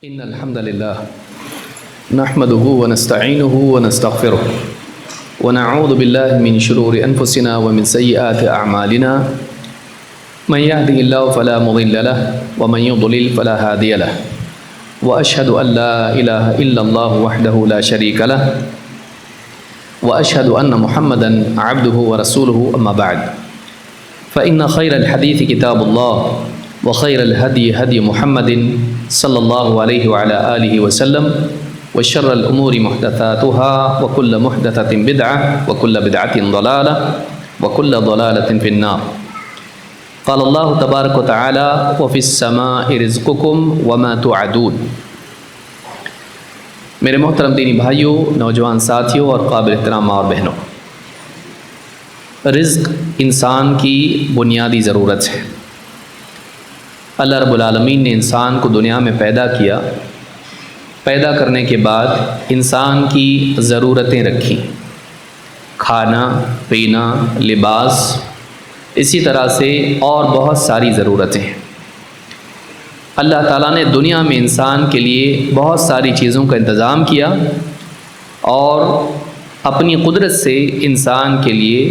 إن الحمد لله نحمده ونستعينه ونستغفره ونعوذ بالله من شرور أنفسنا ومن سيئات أعمالنا من يهده الله فلا مضل له ومن يضلل فلا هادي له وأشهد أن لا إله إلا الله وحده لا شريك له وأشهد أن محمدا عبده ورسوله أما بعد فإن خير الحديث كتاب الله وخير الهدي هدي محمد صلى الله عليه وعلى آله وسلم وشر الأمور محدثاتها وكل محدثة بدعة وكل بدعة ضلالة وكل ضلالة في النار قال الله تبارك وتعالى وفي السماء رزقكم وما توعدون۔ میرے محترم دینی بھائیوں، نوجوان ساتھیوں اور قابل احترام ماں اور بہنوں، رزق انسان کی بنیادی ضرورت ہے۔ اللہ رب العالمین نے انسان کو دنیا میں پیدا کیا، پیدا کرنے کے بعد انسان کی ضرورتیں رکھیں، کھانا پینا لباس، اسی طرح سے اور بہت ساری ضرورتیں۔ اللہ تعالیٰ نے دنیا میں انسان کے لیے بہت ساری چیزوں کا انتظام کیا اور اپنی قدرت سے انسان کے لیے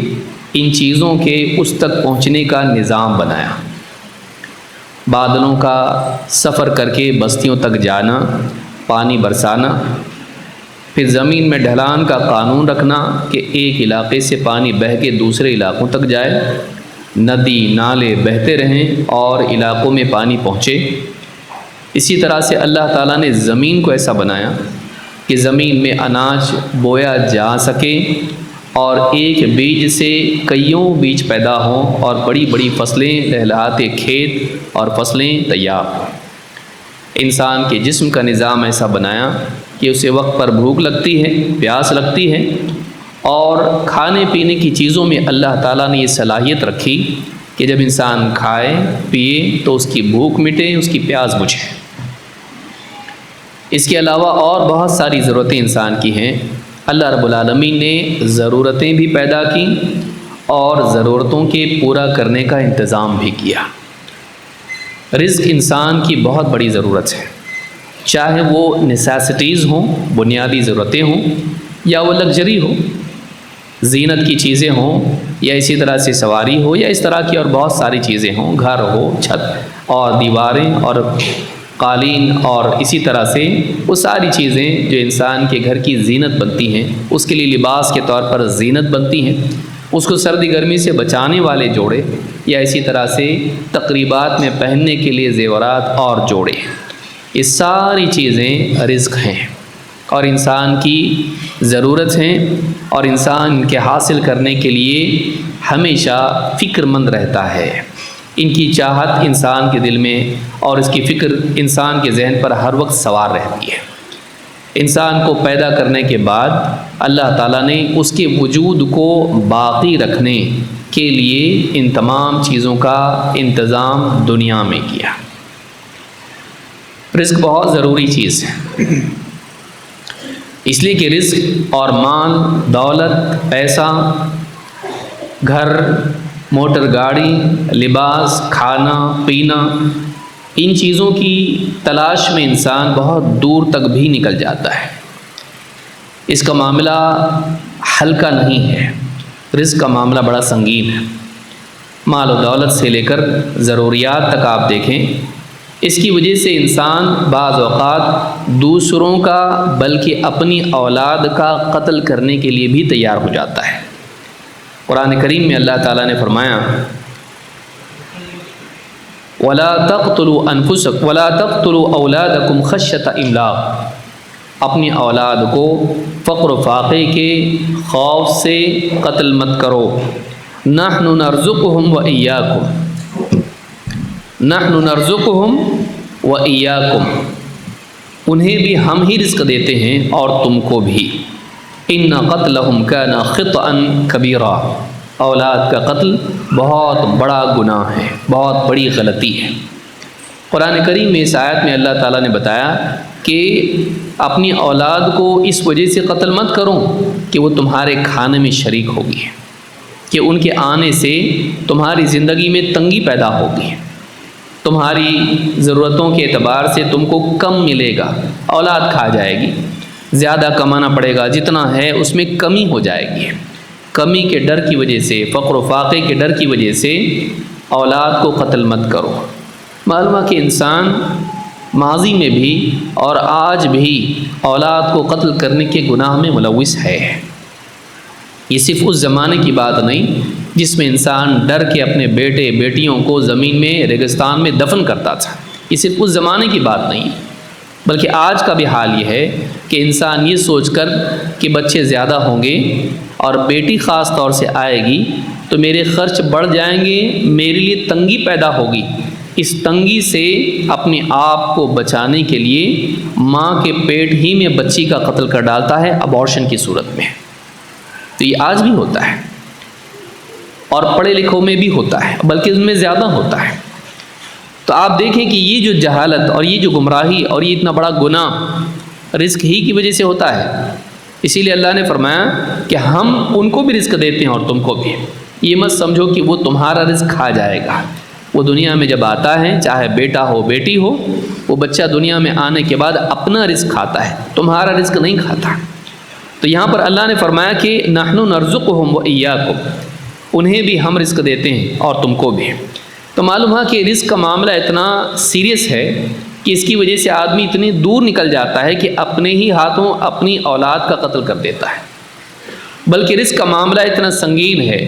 ان چیزوں کے اس تک پہنچنے کا نظام بنایا۔ بادلوں کا سفر کر کے بستیوں تک جانا، پانی برسانا، پھر زمین میں ڈھلان کا قانون رکھنا کہ ایک علاقے سے پانی بہہ کے دوسرے علاقوں تک جائے، ندی نالے بہتے رہیں اور علاقوں میں پانی پہنچے۔ اسی طرح سے اللہ تعالیٰ نے زمین کو ایسا بنایا کہ زمین میں اناج بویا جا سکے اور ایک بیج سے کئیوں بیج پیدا ہوں اور بڑی بڑی فصلیں، لہلہاتے کھیت اور فصلیں تیار ہوں۔ انسان کے جسم کا نظام ایسا بنایا کہ اسے وقت پر بھوک لگتی ہے، پیاس لگتی ہے، اور کھانے پینے کی چیزوں میں اللہ تعالیٰ نے یہ صلاحیت رکھی کہ جب انسان کھائے پیے تو اس کی بھوک مٹے، اس کی پیاس بجھے۔ اس کے علاوہ اور بہت ساری ضرورتیں انسان کی ہیں۔ اللہ رب العالمین نے ضرورتیں بھی پیدا کی اور ضرورتوں کے پورا کرنے کا انتظام بھی کیا۔ رزق انسان کی بہت بڑی ضرورت ہے، چاہے وہ نیسیسٹیز ہوں، بنیادی ضرورتیں ہوں، یا وہ لگژری ہو، زینت کی چیزیں ہوں، یا اسی طرح سے سواری ہو، یا اس طرح کی اور بہت ساری چیزیں ہوں، گھر ہو، چھت اور دیواریں اور قالین، اور اسی طرح سے وہ ساری چیزیں جو انسان کے گھر کی زینت بنتی ہیں، اس کے لیے لباس کے طور پر زینت بنتی ہیں، اس کو سردی گرمی سے بچانے والے جوڑے، یا اسی طرح سے تقریبات میں پہننے کے لیے زیورات اور جوڑے، یہ ساری چیزیں رزق ہیں اور انسان کی ضرورت ہیں، اور انسان ان کے حاصل کرنے کے لیے ہمیشہ فکر مند رہتا ہے۔ ان کی چاہت انسان کے دل میں اور اس کی فکر انسان کے ذہن پر ہر وقت سوار رہتی ہے۔ انسان کو پیدا کرنے کے بعد اللہ تعالیٰ نے اس کے وجود کو باقی رکھنے کے لیے ان تمام چیزوں کا انتظام دنیا میں کیا۔ رزق بہت ضروری چیز ہے، اس لیے کہ رزق اور مال، دولت، پیسہ، گھر، موٹر گاڑی، لباس، کھانا پینا، ان چیزوں کی تلاش میں انسان بہت دور تک بھی نکل جاتا ہے۔ اس کا معاملہ ہلکا نہیں ہے، رزق کا معاملہ بڑا سنگین ہے۔ مال و دولت سے لے کر ضروریات تک آپ دیکھیں، اس کی وجہ سے انسان بعض اوقات دوسروں کا بلکہ اپنی اولاد کا قتل کرنے کے لیے بھی تیار ہو جاتا ہے۔ قرآن کریم میں اللہ تعالیٰ نے فرمایا وَلَا تَقْتُلُوا أَوْلَادَكُمْ خَشْيَةَ إِمْلَاقٍ، اپنی اولاد کو فقر و فاقے کے خوف سے قتل مت کرو۔ نَحْنُ نَرْزُقُهُمْ وَإِيَّاكُمْ، انہیں بھی ہم ہی رزق دیتے ہیں اور تم کو بھی۔ إِنَّ قَتْلَهُمْ كَانَ خِطْئًا كَبِيرًا، اولاد کا قتل بہت بڑا گناہ ہے، بہت بڑی غلطی ہے۔ قرآن کریم میں اس آیت میں اللہ تعالیٰ نے بتایا کہ اپنی اولاد کو اس وجہ سے قتل مت کرو کہ وہ تمہارے کھانے میں شریک ہوگی، کہ ان کے آنے سے تمہاری زندگی میں تنگی پیدا ہوگی۔ تمہاری ضرورتوں کے اعتبار سے تم کو کم ملے گا، اولاد کھا جائے گی، زیادہ کمانا پڑے گا، جتنا ہے اس میں کمی ہو جائے گی۔ کمی کے ڈر کی وجہ سے، فقر و فاقے کے ڈر کی وجہ سے اولاد کو قتل مت کرو۔ معلوم ہے کہ انسان ماضی میں بھی اور آج بھی اولاد کو قتل کرنے کے گناہ میں ملوث ہے۔ یہ صرف اس زمانے کی بات نہیں جس میں انسان ڈر کے اپنے بیٹے بیٹیوں کو زمین میں ریگستان میں دفن کرتا تھا، یہ صرف اس زمانے کی بات نہیں، بلکہ آج کا بھی حال یہ ہے کہ انسان یہ سوچ کر کہ بچے زیادہ ہوں گے اور بیٹی خاص طور سے آئے گی تو میرے خرچ بڑھ جائیں گے، میرے لیے تنگی پیدا ہوگی، اس تنگی سے اپنے آپ کو بچانے کے لیے ماں کے پیٹ ہی میں بچی کا قتل کر ڈالتا ہے ابارشن کی صورت میں۔ تو یہ آج بھی ہوتا ہے اور پڑھے لکھوں میں بھی ہوتا ہے، بلکہ ان میں زیادہ ہوتا ہے۔ تو آپ دیکھیں کہ یہ جو جہالت اور یہ جو گمراہی اور یہ اتنا بڑا گناہ رزق ہی کی وجہ سے ہوتا ہے۔ اسی لیے اللہ نے فرمایا کہ ہم ان کو بھی رزق دیتے ہیں اور تم کو بھی۔ یہ مت سمجھو کہ وہ تمہارا رزق کھا جائے گا۔ وہ دنیا میں جب آتا ہے، چاہے بیٹا ہو بیٹی ہو، وہ بچہ دنیا میں آنے کے بعد اپنا رزق کھاتا ہے، تمہارا رزق نہیں کھاتا۔ تو یہاں پر اللہ نے فرمایا کہ نحن نرزقہم وإیاکم، انہیں بھی ہم رزق دیتے ہیں اور تم کو بھی۔ تو معلوم ہے کہ رزق کا معاملہ اتنا سیریس ہے کہ اس کی وجہ سے آدمی اتنی دور نکل جاتا ہے کہ اپنے ہی ہاتھوں اپنی اولاد کا قتل کر دیتا ہے۔ بلکہ رزق کا معاملہ اتنا سنگین ہے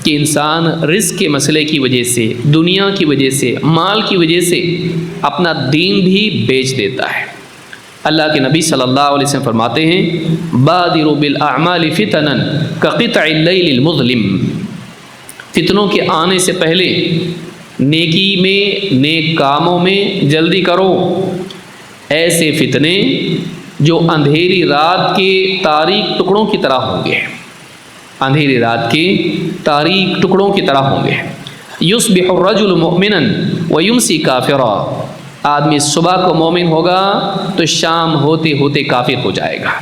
کہ انسان رزق کے مسئلے کی وجہ سے، دنیا کی وجہ سے، مال کی وجہ سے اپنا دین بھی بیچ دیتا ہے۔ اللہ کے نبی صلی اللہ علیہ وسلم فرماتے ہیں بادروا بالاعمال فتنا کقطع اللیل المظلم، فتنوں کے آنے سے پہلے نیکی میں، نیک کاموں میں جلدی کرو، ایسے فتنے جو اندھیری رات کے تاریک ٹکڑوں کی طرح ہوں گے، اندھیری رات کے تاریک ٹکڑوں کی طرح ہوں گے۔ یصبح الرجل مؤمنا ویمسی کافرا، آدمی صبح کو مومن ہوگا تو شام ہوتے ہوتے کافر ہو جائے گا۔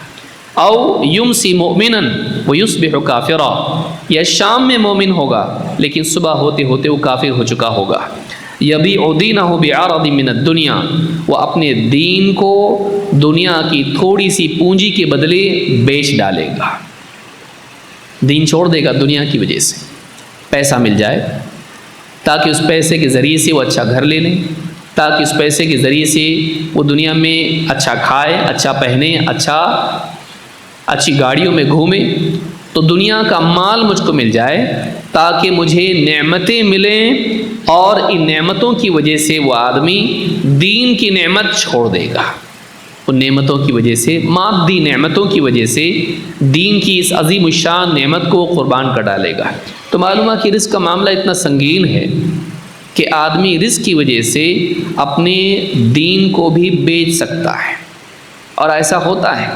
او یمسی مؤمنا ویصبح کافرا، یا شام میں مومن ہوگا لیکن صبح ہوتے ہوتے وہ کافر ہو چکا ہوگا۔ یبیع دینہ بعرض من الدنیا، وہ اپنے دین کو دنیا کی تھوڑی سی پونجی کے بدلے بیچ ڈالے گا، دین چھوڑ دے گا دنیا کی وجہ سے، پیسہ مل جائے تاکہ اس پیسے کے ذریعے سے وہ اچھا گھر لے لیں، تاکہ اس پیسے کے ذریعے سے وہ دنیا میں اچھا کھائے، اچھا پہنے، اچھی گاڑیوں میں گھومے۔ تو دنیا کا مال مجھ کو مل جائے تاکہ مجھے نعمتیں ملیں، اور ان نعمتوں کی وجہ سے وہ آدمی دین کی نعمت چھوڑ دے گا، ان نعمتوں کی وجہ سے، مادی نعمتوں کی وجہ سے دین کی اس عظیم الشان نعمت کو قربان کر ڈالے گا۔ تو معلوم ہے کہ رزق کا معاملہ اتنا سنگین ہے کہ آدمی رزق کی وجہ سے اپنے دین کو بھی بیچ سکتا ہے، اور ایسا ہوتا ہے۔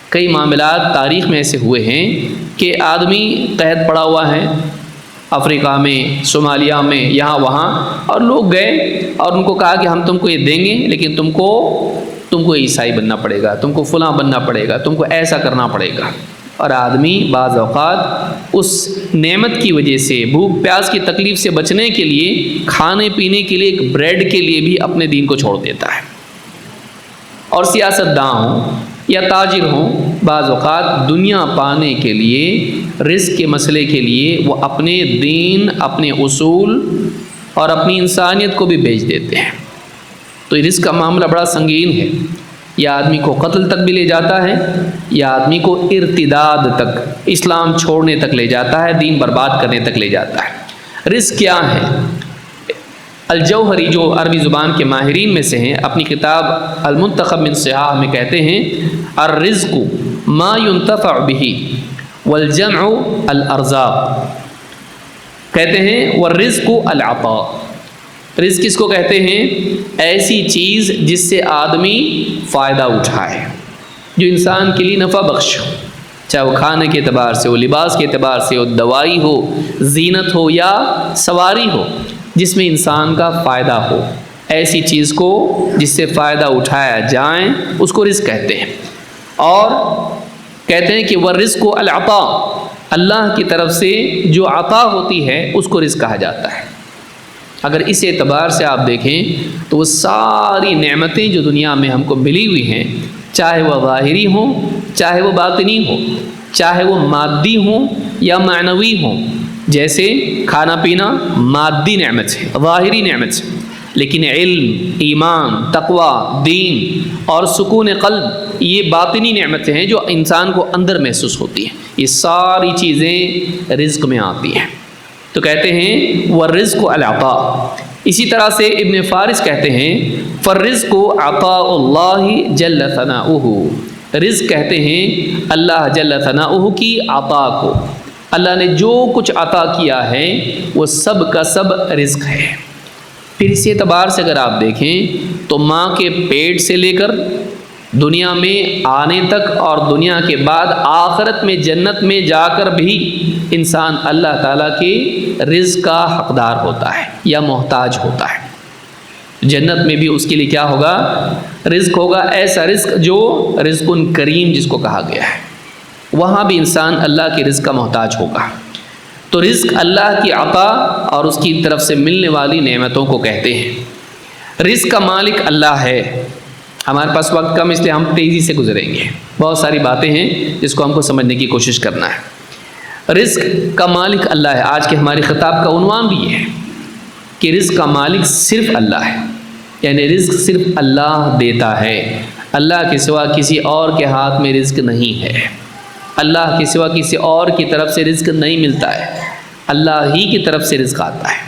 کئی معاملات تاریخ میں ایسے ہوئے ہیں کہ آدمی قحط پڑا ہوا ہے افریقہ میں، صومالیہ میں، یہاں وہاں، اور لوگ گئے اور ان کو کہا کہ ہم تم کو یہ دیں گے لیکن تم کو عیسائی بننا پڑے گا، تم کو فلاں بننا پڑے گا، تم کو ایسا کرنا پڑے گا۔ اور آدمی بعض اوقات اس نعمت کی وجہ سے، بھوک پیاس کی تکلیف سے بچنے کے لیے، کھانے پینے کے لیے، ایک بریڈ کے لیے بھی اپنے دین کو چھوڑ دیتا ہے۔ اور سیاست داں ہوں یا تاجر ہوں، بعض اوقات دنیا پانے کے لیے، رزق کے مسئلے کے لیے وہ اپنے دین، اپنے اصول اور اپنی انسانیت کو بھی بیچ دیتے ہیں۔ تو رزق کا معاملہ بڑا سنگین ہے، یا آدمی کو قتل تک بھی لے جاتا ہے، یا آدمی کو ارتداد تک، اسلام چھوڑنے تک لے جاتا ہے، دین برباد کرنے تک لے جاتا ہے۔ رزق کیا ہے؟ الجوہری، جو عربی زبان کے ماہرین میں سے ہیں، اپنی کتاب المنتخب من صحاح میں کہتے ہیں الرزق ما ينتفع به والجمع الارزاق، کہتے ہیں والرزق العطاء، رزق کس کو کہتے ہیں؟ ایسی چیز جس سے آدمی فائدہ اٹھائے، جو انسان کے لیے نفع بخش ہو، چاہے وہ کھانے کے اعتبار سے ہو، لباس کے اعتبار سے ہو، دوائی ہو، زینت ہو، یا سواری ہو، جس میں انسان کا فائدہ ہو، ایسی چیز کو جس سے فائدہ اٹھایا جائے اس کو رزق کہتے ہیں۔ اور کہتے ہیں کہ والرزق العطاء، اللہ کی طرف سے جو عطا ہوتی ہے اس کو رزق کہا جاتا ہے۔ اگر اس اعتبار سے آپ دیکھیں تو وہ ساری نعمتیں جو دنیا میں ہم کو ملی ہوئی ہیں، چاہے وہ ظاہری ہوں چاہے وہ باطنی ہوں، چاہے وہ مادی ہوں یا معنوی ہوں، جیسے کھانا پینا مادی نعمت ہے، ظاہری نعمت ہے، لیکن علم، ایمان، تقوی، دین اور سکون قلب یہ باطنی نعمتیں ہیں جو انسان کو اندر محسوس ہوتی ہیں۔ یہ ساری چیزیں رزق میں آتی ہیں۔ تو کہتے ہیں والرزق العطاء۔ اسی طرح سے ابن فارس کہتے ہیں فالرزق عطاء اللہ جل ثناؤہ، رزق کہتے ہیں اللہ جل ثناؤہ کی عطا کو، اللہ نے جو کچھ عطا کیا ہے وہ سب کا سب رزق ہے۔ پھر اسی اعتبار سے اگر آپ دیکھیں تو ماں کے پیٹ سے لے کر دنیا میں آنے تک اور دنیا کے بعد آخرت میں جنت میں جا کر بھی انسان اللہ تعالیٰ کے رزق کا حقدار ہوتا ہے یا محتاج ہوتا ہے۔ جنت میں بھی اس کے لیے کیا ہوگا؟ رزق ہوگا، ایسا رزق جو رزق کریم جس کو کہا گیا ہے، وہاں بھی انسان اللہ کے رزق کا محتاج ہوگا۔ تو رزق اللہ کی عطا اور اس کی طرف سے ملنے والی نعمتوں کو کہتے ہیں۔ رزق کا مالک اللہ ہے۔ ہمارے پاس وقت کم اس لیے ہم تیزی سے گزریں گے، بہت ساری باتیں ہیں جس کو ہم کو سمجھنے کی کوشش کرنا ہے۔ رزق کا مالک اللہ ہے۔ آج کے ہماری خطاب کا عنوان بھی یہ ہے کہ رزق کا مالک صرف اللہ ہے، یعنی رزق صرف اللہ دیتا ہے، اللہ کے سوا کسی اور کے ہاتھ میں رزق نہیں ہے، اللہ کے سوا کسی اور کی طرف سے رزق نہیں ملتا ہے، اللہ ہی کی طرف سے رزق آتا ہے۔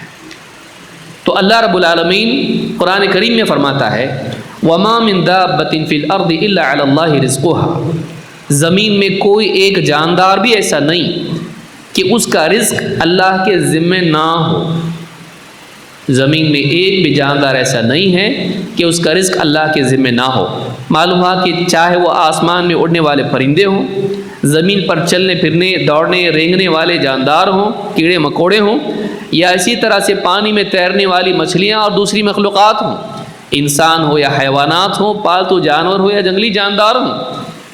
تو اللہ رب العالمین قرآن کریم میں فرماتا ہے وَمَا مِن دَابَّةٍ فِي الْأَرْضِ إِلَّا عَلَى اللَّهِ رِزْقُهَا، زمین میں کوئی ایک جاندار بھی ایسا نہیں کہ اس کا رزق اللہ کے ذمہ نہ ہو۔ زمین میں ایک بھی جاندار ایسا نہیں ہے کہ اس کا رزق اللہ کے ذمہ نہ ہو۔ معلوم ہوا کہ چاہے وہ آسمان میں اڑنے والے پرندے ہوں، زمین پر چلنے پھرنے دوڑنے رینگنے والے جاندار ہوں، کیڑے مکوڑے ہوں، یا اسی طرح سے پانی میں تیرنے والی مچھلیاں اور دوسری مخلوقات ہوں، انسان ہو یا حیوانات ہوں، پالتو جانور ہو یا جنگلی جاندار ہوں،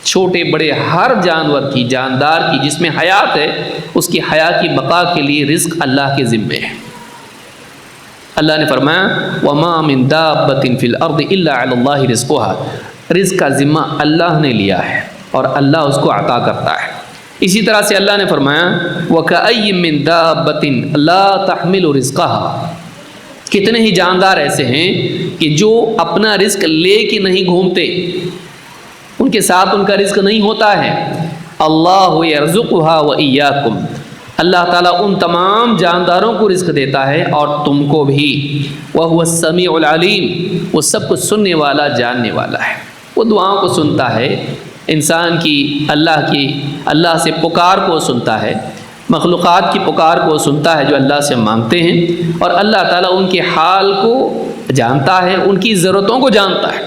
چھوٹے بڑے ہر جانور کی، جاندار کی جس میں حیات ہے، اس کی حیات کی بقا کے لیے رزق اللہ کے ذمے ہے۔ اللہ نے فرمایا وَمَا مِن دَابَّةٍ فِي الْأَرْضِ إِلَّا عَلَى اللَّهِ رِزْقُهَا، رزق کا ذمہ اللہ نے لیا ہے اور اللہ اس کو عطا کرتا ہے۔ اسی طرح سے اللہ نے فرمایا وَكَأَيٍّ مِّن دَابَّةٍ لَا تَحْمِلُ رِزْقَهَا، کتنے ہی جاندار ایسے ہیں کہ جو اپنا رزق لے کے نہیں گھومتے، ان کے ساتھ ان کا رزق نہیں ہوتا ہے۔ اللہ یرزقها وإیاکم، اللہ تعالیٰ ان تمام جانداروں کو رزق دیتا ہے اور تم کو بھی۔ وَهُوَ السَّمِيعُ الْعَلِيمُ، وہ سب کچھ سننے والا جاننے والا ہے، وہ دعاؤں کو سنتا ہے، انسان کی اللہ سے پکار کو سنتا ہے، مخلوقات کی پکار کو سنتا ہے جو اللہ سے مانگتے ہیں، اور اللہ تعالیٰ ان کے حال کو جانتا ہے، ان کی ضرورتوں کو جانتا ہے،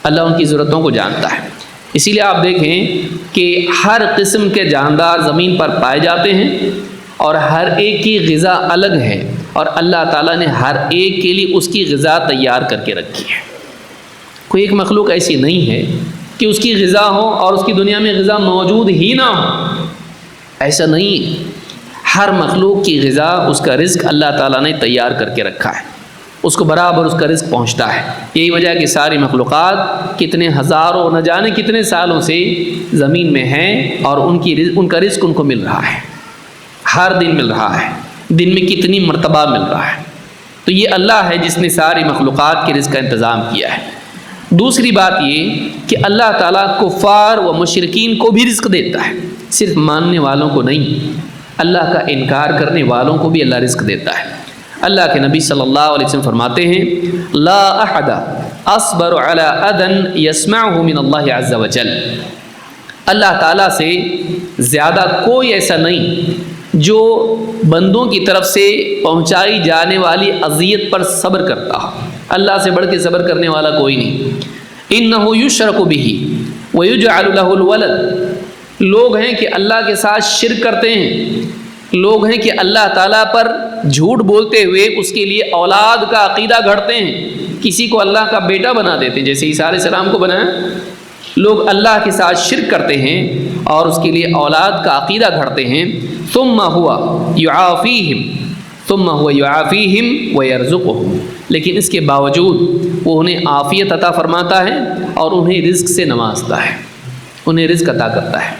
اللہ ان کی ضرورتوں کو جانتا ہے۔ اسی لیے آپ دیکھیں کہ ہر قسم کے جاندار زمین پر پائے جاتے ہیں اور ہر ایک کی غذا الگ ہے، اور اللہ تعالیٰ نے ہر ایک کے لیے اس کی غذا تیار کر کے رکھی ہے۔ کوئی ایک مخلوق ایسی نہیں ہے کہ اس کی غذا ہو اور اس کی دنیا میں غذا موجود ہی نہ ہو، ایسا نہیں۔ ہر مخلوق کی غذا، اس کا رزق اللہ تعالیٰ نے تیار کر کے رکھا ہے، اس کو برابر اس کا رزق پہنچتا ہے۔ یہی وجہ ہے کہ ساری مخلوقات کتنے ہزاروں نہ جانے کتنے سالوں سے زمین میں ہیں اور ان کا رزق ان کو مل رہا ہے، ہر دن مل رہا ہے، دن میں کتنی مرتبہ مل رہا ہے۔ تو یہ اللہ ہے جس نے ساری مخلوقات کے رزق کا انتظام کیا ہے۔ دوسری بات یہ کہ اللہ تعالیٰ کفار و مشرکین کو بھی رزق دیتا ہے، صرف ماننے والوں کو نہیں، اللہ کا انکار کرنے والوں کو بھی اللہ رزق دیتا ہے۔ اللہ کے نبی صلی اللہ علیہ وسلم فرماتے ہیں لا احد اصبر علی اذن یسمعہ من اللہ عز وجل، اللہ تعالیٰ سے زیادہ کوئی ایسا نہیں جو بندوں کی طرف سے پہنچائی جانے والی اذیت پر صبر کرتا ہو، اللہ سے بڑھ کے صبر کرنے والا کوئی نہیں۔ انہ یشرک بہ ویجعل لہ الولد، لوگ ہیں کہ اللہ کے ساتھ شرک کرتے ہیں، لوگ ہیں کہ اللہ تعالیٰ پر جھوٹ بولتے ہوئے اس کے لیے اولاد کا عقیدہ گھڑتے ہیں، کسی کو اللہ کا بیٹا بنا دیتے ہیں جیسے عیسیٰ علیہ السلام کو بنایا۔ لوگ اللہ کے ساتھ شرک کرتے ہیں اور اس کے لیے اولاد کا عقیدہ گھڑتے ہیں۔ ثم ہوا یعافیہم، ثم هو يعافيهم ويرزقهم، لیکن اس کے باوجود وہ انہیں عافیت عطا فرماتا ہے اور انہیں رزق سے نوازتا ہے، انہیں رزق عطا کرتا ہے،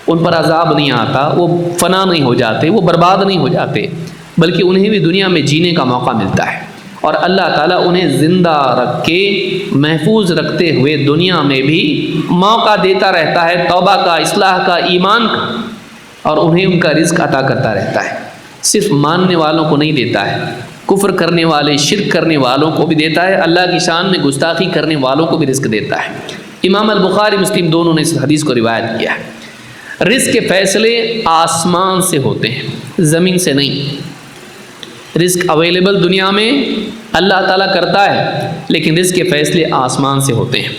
ان پر عذاب نہیں آتا، وہ فنا نہیں ہو جاتے، وہ برباد نہیں ہو جاتے، بلکہ انہیں بھی دنیا میں جینے کا موقع ملتا ہے، اور اللہ تعالیٰ انہیں زندہ رکھ کے محفوظ رکھتے ہوئے دنیا میں بھی موقع دیتا رہتا ہے توبہ کا، اصلاح کا، ایمان کا، اور انہیں ان کا رزق عطا کرتا رہتا ہے۔ صرف ماننے والوں کو نہیں دیتا ہے، کفر کرنے والے، شرک کرنے والوں کو بھی دیتا ہے، اللہ کی شان میں گستاخی کرنے والوں کو بھی رزق دیتا ہے۔ امام البخاری مسلم دونوں نے اس حدیث کو روایت کیا ہے۔ رزق کے فیصلے آسمان سے ہوتے ہیں، زمین سے نہیں۔ رزق اویلیبل دنیا میں اللہ تعالیٰ کرتا ہے، لیکن رزق کے فیصلے آسمان سے ہوتے ہیں۔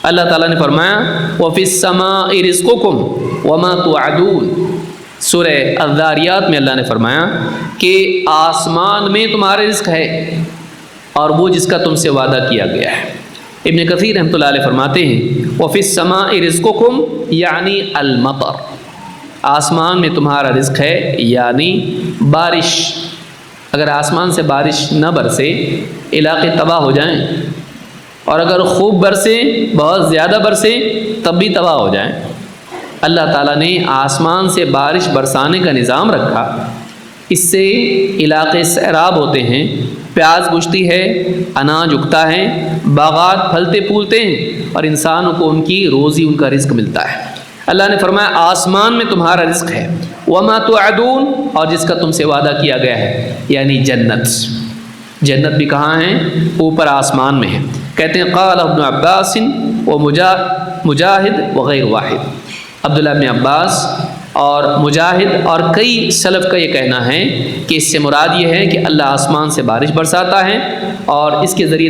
اللہ تعالیٰ نے فرمایا وَفِي السَّمَاءِ رِزْقُكُمْ وَمَا تُوعَدُونَ، سورہ الذاریات میں اللہ نے فرمایا کہ آسمان میں تمہارے رزق ہے اور وہ جس کا تم سے وعدہ کیا گیا ہے۔ ابن کثیر رحمۃ اللہ علیہ فرماتے ہیں وَفِي السَّمَاءِ رِزْقُكُمْ یعنی المطر، آسمان میں تمہارا رزق ہے یعنی بارش۔ اگر آسمان سے بارش نہ برسے علاقے تباہ ہو جائیں، اور اگر خوب برسے، بہت زیادہ برسے، تب بھی تباہ ہو جائیں۔ اللہ تعالیٰ نے آسمان سے بارش برسانے کا نظام رکھا، اس سے علاقے سیراب ہوتے ہیں، پیاز بجتی ہے، اناج اگتا ہے، باغات پھلتے پھولتے ہیں، اور انسانوں کو ان کی روزی، ان کا رزق ملتا ہے۔ اللہ نے فرمایا آسمان میں تمہارا رزق ہے، وما توعدون، اور جس کا تم سے وعدہ کیا گیا ہے، یعنی جنت۔ جنت بھی کہاں ہے؟ اوپر آسمان میں ہے۔ کہتے ہیں قال ابن عباس و مجاہد وغیر واحد، عبداللہ ابن عباس اور مجاہد اور کئی سلف کا یہ کہنا ہے کہ اس سے مراد یہ ہے کہ اللہ آسمان سے بارش برساتا ہے اور اس کے ذریعے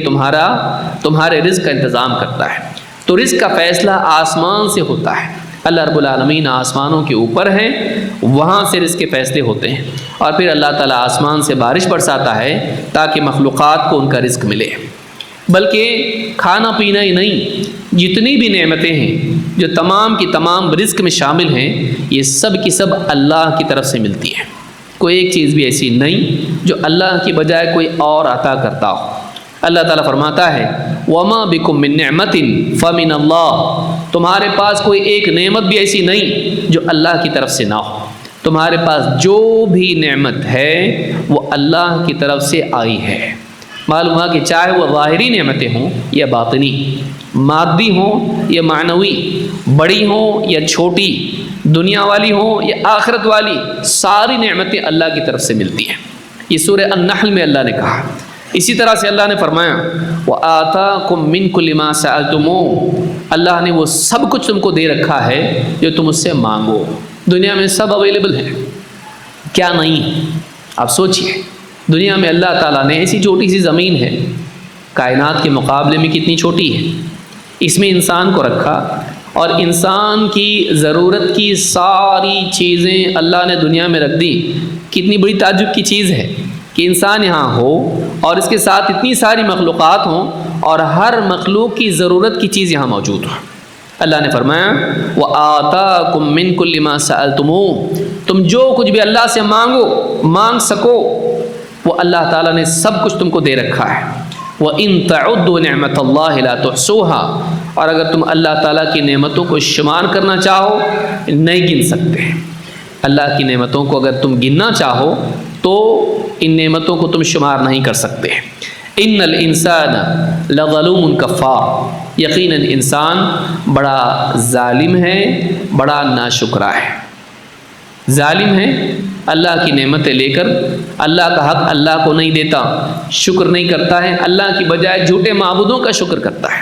تمہارے رزق کا انتظام کرتا ہے۔ تو رزق کا فیصلہ آسمان سے ہوتا ہے، اللہ رب العالمین آسمانوں کے اوپر ہیں، وہاں سے رزق کے فیصلے ہوتے ہیں، اور پھر اللہ تعالیٰ آسمان سے بارش برساتا ہے تاکہ مخلوقات کو ان کا رزق ملے۔ بلکہ کھانا پینا ہی نہیں، جتنی بھی نعمتیں ہیں جو تمام کی تمام رزق میں شامل ہیں، یہ سب کی سب اللہ کی طرف سے ملتی ہیں۔ کوئی ایک چیز بھی ایسی نہیں جو اللہ کی بجائے کوئی اور عطا کرتا ہو۔ اللہ تعالیٰ فرماتا ہے وَمَا بِكُم مِّن نِّعْمَةٍ فَمِنَ اللَّهِ، تمہارے پاس کوئی ایک نعمت بھی ایسی نہیں جو اللہ کی طرف سے نہ ہو۔ تمہارے پاس جو بھی نعمت ہے وہ اللہ کی طرف سے آئی ہے۔ معلوم ہوا کہ چاہے وہ ظاہری نعمتیں ہوں یا باطنی، مادی ہوں یا معنوی، بڑی ہوں یا چھوٹی، دنیا والی ہوں یا آخرت والی، ساری نعمتیں اللہ کی طرف سے ملتی ہیں۔ یہ سورہ النحل میں اللہ نے کہا۔ اسی طرح سے اللہ نے فرمایا وَآتَاكُم مِّن كُلِّ مَا سَأَلْتُمُوهُ، اللہ نے وہ سب کچھ تم کو دے رکھا ہے جو تم اس سے مانگو۔ دنیا میں سب اویلیبل ہے، کیا نہیں ہے؟ آپ سوچئے، دنیا میں اللہ تعالیٰ نے ایسی چھوٹی سی زمین ہے، کائنات کے مقابلے میں کتنی چھوٹی ہے، اس میں انسان کو رکھا، اور انسان کی ضرورت کی ساری چیزیں اللہ نے دنیا میں رکھ دی۔ کتنی بڑی تعجب کی چیز ہے کہ انسان یہاں ہو اور اس کے ساتھ اتنی ساری مخلوقات ہوں، اور ہر مخلوق کی ضرورت کی چیز یہاں موجود ہو۔ اللہ نے فرمایا وَآتَاكُم مِّن كُلِّ مَا سَأَلْتُمُوهُ، تم جو کچھ بھی اللہ سے مانگ سکو وہ اللہ تعالیٰ نے سب کچھ تم کو دے رکھا ہے۔ وَإِن تَعُدُّوا نِعْمَةَ اللَّهِ لَا تُحْصُوهَا، اور اگر تم اللہ تعالیٰ کی نعمتوں کو شمار کرنا چاہو نہیں گن سکتے۔ اللہ کی نعمتوں کو اگر تم گننا چاہو تو ان نعمتوں کو تم شمار نہیں کر سکتے۔ ان الانسان لظلوم کفار، یقیناً انسان بڑا ظالم ہے، بڑا ناشکرا ہے۔ ظالم ہے، اللہ کی نعمتیں لے کر اللہ کا حق اللہ کو نہیں دیتا، شکر نہیں کرتا ہے، اللہ کی بجائے جھوٹے معبودوں کا شکر کرتا ہے،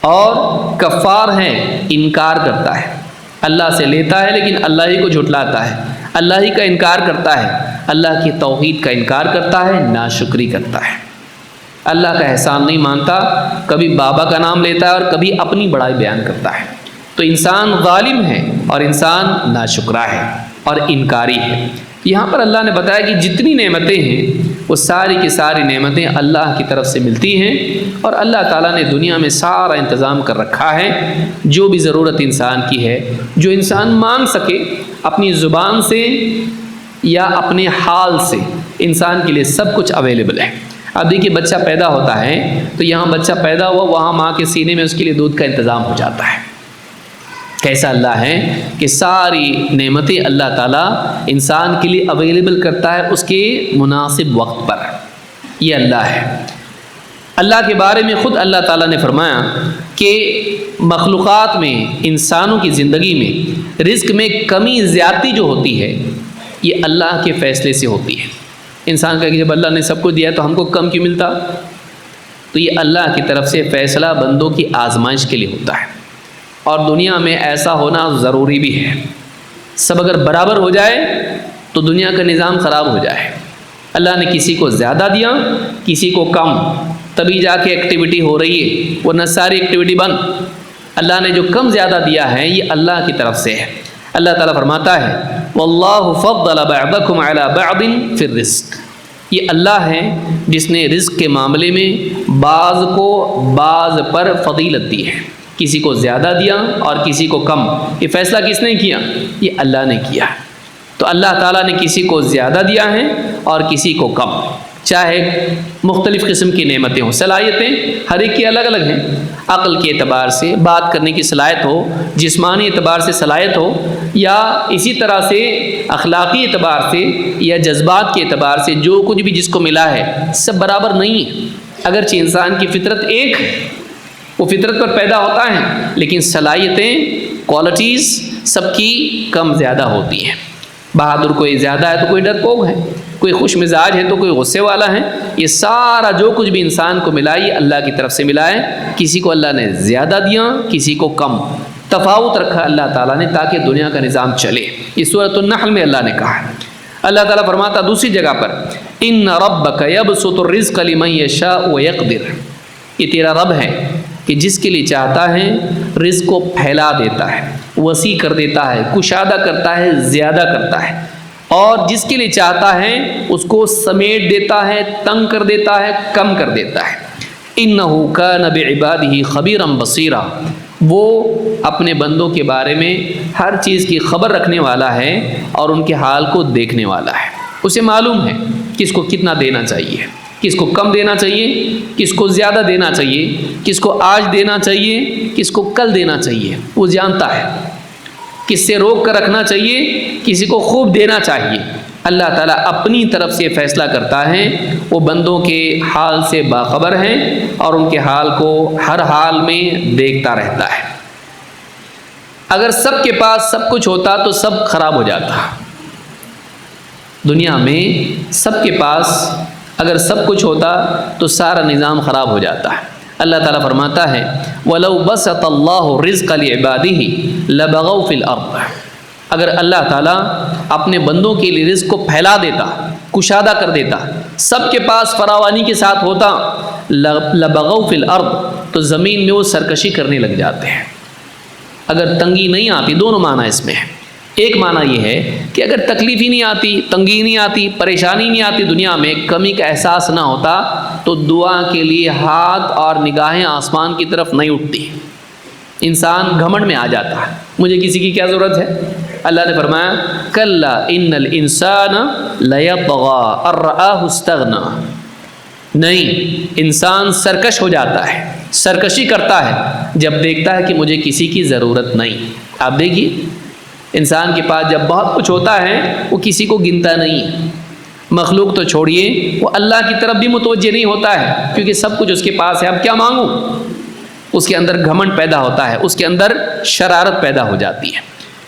اور کفار ہے، انکار کرتا ہے، اللہ سے لیتا ہے لیکن اللہ ہی کو جھٹلاتا ہے، اللہ ہی کا انکار کرتا ہے، اللہ کی توحید کا انکار کرتا ہے، ناشکری کرتا ہے، اللہ کا احسان نہیں مانتا، کبھی بابا کا نام لیتا ہے اور کبھی اپنی بڑائی بیان کرتا ہے۔ تو انسان ظالم ہے اور انسان ناشکرا ہے اور انکاری ہے۔ یہاں پر اللہ نے بتایا کہ جتنی نعمتیں ہیں وہ ساری کی ساری نعمتیں اللہ کی طرف سے ملتی ہیں، اور اللہ تعالیٰ نے دنیا میں سارا انتظام کر رکھا ہے۔ جو بھی ضرورت انسان کی ہے، جو انسان مانگ سکے اپنی زبان سے یا اپنے حال سے، انسان کے لیے سب کچھ اویلیبل ہے۔ اب دیکھیے بچہ پیدا ہوتا ہے تو یہاں بچہ پیدا ہوا، وہاں ماں کے سینے میں اس کے لیے دودھ کا انتظام ہو جاتا ہے۔ کیسا اللہ ہے کہ ساری نعمتیں اللہ تعالیٰ انسان کے لیے اویلیبل کرتا ہے اس کے مناسب وقت پر، یہ اللہ ہے۔ اللہ کے بارے میں خود اللہ تعالیٰ نے فرمایا کہ مخلوقات میں، انسانوں کی زندگی میں رزق میں کمی زیادتی جو ہوتی ہے یہ اللہ کے فیصلے سے ہوتی ہے۔ انسان کا کہ جب اللہ نے سب کو دیا تو ہم کو کم کیوں ملتا؟ تو یہ اللہ کی طرف سے فیصلہ بندوں کی آزمائش کے لیے ہوتا ہے، اور دنیا میں ایسا ہونا ضروری بھی ہے۔ سب اگر برابر ہو جائے تو دنیا کا نظام خراب ہو جائے۔ اللہ نے کسی کو زیادہ دیا، کسی کو کم، تبھی جا کے ایکٹیویٹی ہو رہی ہے، ورنہ ساری ایکٹیویٹی بند۔ اللہ نے جو کم زیادہ دیا ہے یہ اللہ کی طرف سے ہے۔ اللہ تعالیٰ فرماتا ہے واللہ فضل بعضکم علی بعض فی الرزق، یہ اللہ ہے جس نے رزق کے معاملے میں بعض کو بعض پر فضیلت دی ہے، کسی کو زیادہ دیا اور کسی کو کم۔ یہ فیصلہ کس نے کیا؟ یہ اللہ نے کیا۔ تو اللہ تعالیٰ نے کسی کو زیادہ دیا ہے اور کسی کو کم، چاہے مختلف قسم کی نعمتیں ہوں، صلاحیتیں ہر ایک کی الگ الگ ہیں، عقل کے اعتبار سے بات کرنے کی صلاحیت ہو، جسمانی اعتبار سے صلاحیت ہو، یا اسی طرح سے اخلاقی اعتبار سے یا جذبات کے اعتبار سے جو کچھ بھی جس کو ملا ہے سب برابر نہیں ہے۔ اگرچہ انسان کی فطرت ایک ہے، وہ فطرت پر پیدا ہوتا ہے، لیکن صلاحیتیں، کوالٹیز سب کی کم زیادہ ہوتی ہیں۔ بہادر کوئی زیادہ ہے تو کوئی ڈرپوک ہے، کوئی خوش مزاج ہے تو کوئی غصے والا ہے۔ یہ سارا جو کچھ بھی انسان کو ملا یہ اللہ کی طرف سے ملا ہے، کسی کو اللہ نے زیادہ دیا، کسی کو کم، تفاوت رکھا اللہ تعالیٰ نے تاکہ دنیا کا نظام چلے۔ یہ سورۃ النحل میں اللہ نے کہا ہے۔ اللہ تعالیٰ فرماتا دوسری جگہ پر ان ربک یبسط الرزق لمن یشاء ویقدر، یہ تیرا رب ہے کہ جس کے لیے چاہتا ہے رزق کو پھیلا دیتا ہے، وسیع کر دیتا ہے، کشادہ کرتا ہے، زیادہ کرتا ہے، اور جس کے لیے چاہتا ہے اس کو سمیٹ دیتا ہے، تنگ کر دیتا ہے، کم کر دیتا ہے۔ انہ کان بعبادہ خبیرا بصیرا، وہ اپنے بندوں کے بارے میں ہر چیز کی خبر رکھنے والا ہے اور ان کے حال کو دیکھنے والا ہے۔ اسے معلوم ہے کس کو کتنا دینا چاہیے، کس کو کم دینا چاہیے، کس کو زیادہ دینا چاہیے، کس کو آج دینا چاہیے، کس کو کل دینا چاہیے، وہ جانتا ہے۔ کس سے روک کر رکھنا چاہیے، کسی کو خوب دینا چاہیے۔ اللہ تعالیٰ اپنی طرف سے فیصلہ کرتا ہے، وہ بندوں کے حال سے باخبر ہیں اور ان کے حال کو ہر حال میں دیکھتا رہتا ہے۔ اگر سب کے پاس سب کچھ ہوتا تو سب خراب ہو جاتا۔ دنیا میں سب کے پاس اگر سب کچھ ہوتا تو سارا نظام خراب ہو جاتا ہے۔ اللہ تعالیٰ فرماتا ہے وَلَوْ بَسَطَ اللَّهُ الرِّزْقَ لِعِبَادِهِ لَبَغَوْا فِي الْأَرْضِ، اگر اللہ تعالیٰ اپنے بندوں کے لیے رزق کو پھیلا دیتا، کشادہ کر دیتا، سب کے پاس فراوانی کے ساتھ ہوتا، لَبَغَوْا فِي الْأَرْضِ، تو زمین میں وہ سرکشی کرنے لگ جاتے ہیں۔ اگر تنگی نہیں آتی، دونوں معنی اس میں ہے۔ ایک معنی یہ ہے کہ اگر تکلیف ہی نہیں آتی، تنگی نہیں آتی، پریشانی نہیں آتی، دنیا میں کمی کا احساس نہ ہوتا تو دعا کے لیے ہاتھ اور نگاہیں آسمان کی طرف نہیں اٹھتی، انسان گھمنڈ میں آ جاتا ہے، مجھے کسی کی کیا ضرورت ہے۔ اللہ نے فرمایا کلا ان الانسان لیطغی ان رآہ استغنی، نہیں، انسان سرکش ہو جاتا ہے، سرکشی کرتا ہے جب دیکھتا ہے کہ مجھے کسی کی ضرورت نہیں۔ آپ دیکھیے انسان کے پاس جب بہت کچھ ہوتا ہے وہ کسی کو گنتا نہیں ہے، مخلوق تو چھوڑیے وہ اللہ کی طرف بھی متوجہ نہیں ہوتا ہے کیونکہ سب کچھ اس کے پاس ہے، اب کیا مانگوں، اس کے اندر گھمنڈ پیدا ہوتا ہے، اس کے اندر شرارت پیدا ہو جاتی ہے۔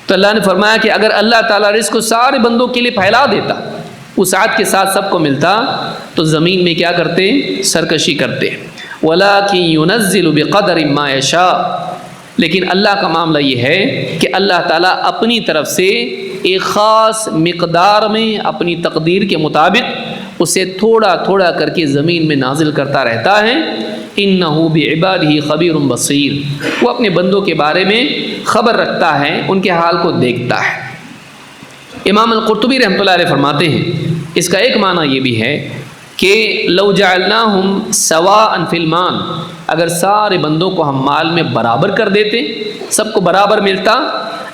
تو اللہ نے فرمایا کہ اگر اللہ تعالیٰ رزق کو سارے بندوں کے لیے پھیلا دیتا، وسعت کے ساتھ سب کو ملتا، تو زمین میں کیا کرتے؟ سرکشی کرتے۔ وَلَٰكِن يُنَزِّلُ بِقَدَرٍ مَّا يَشَاءُ، لیکن اللہ کا معاملہ یہ ہے کہ اللہ تعالیٰ اپنی طرف سے ایک خاص مقدار میں اپنی تقدیر کے مطابق اسے تھوڑا تھوڑا کر کے زمین میں نازل کرتا رہتا ہے۔ اِنَّهُ بِعِبَادِهِ خَبِيرٌ بَصِيرٌ، وہ اپنے بندوں کے بارے میں خبر رکھتا ہے، ان کے حال کو دیکھتا ہے۔ امام القرطبی رحمۃ اللہ علیہ فرماتے ہیں اس کا ایک معنی یہ بھی ہے کہ لو جعلناہم سواء فی المال، اگر سارے بندوں کو ہم مال میں برابر کر دیتے، سب کو برابر ملتا،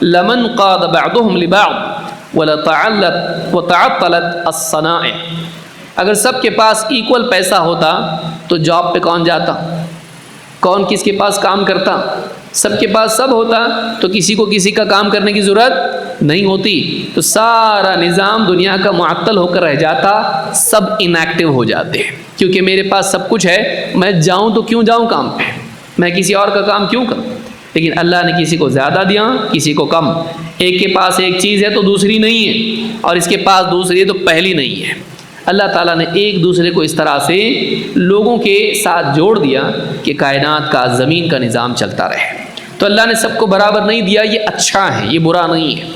لمن قاد بعضهم لبعض وتعطلت الصنائع، اگر سب کے پاس ایکول پیسہ ہوتا تو جاب پہ کون جاتا؟ کون کس کے پاس کام کرتا؟ سب کے پاس سب ہوتا تو کسی کو کسی کا کام کرنے کی ضرورت نہیں ہوتی، تو سارا نظام دنیا کا معطل ہو کر رہ جاتا، سب انیکٹیو ہو جاتے ہیں، کیونکہ میرے پاس سب کچھ ہے، میں جاؤں تو کیوں جاؤں کام پہ، میں کسی اور کا کام کیوں کروں؟ لیکن اللہ نے کسی کو زیادہ دیا، کسی کو کم، ایک کے پاس ایک چیز ہے تو دوسری نہیں ہے، اور اس کے پاس دوسری ہے تو پہلی نہیں ہے۔ اللہ تعالیٰ نے ایک دوسرے کو اس طرح سے لوگوں کے ساتھ جوڑ دیا کہ کائنات کا، زمین کا نظام چلتا رہے۔ تو اللہ نے سب کو برابر نہیں دیا، یہ اچھا ہے، یہ برا نہیں ہے۔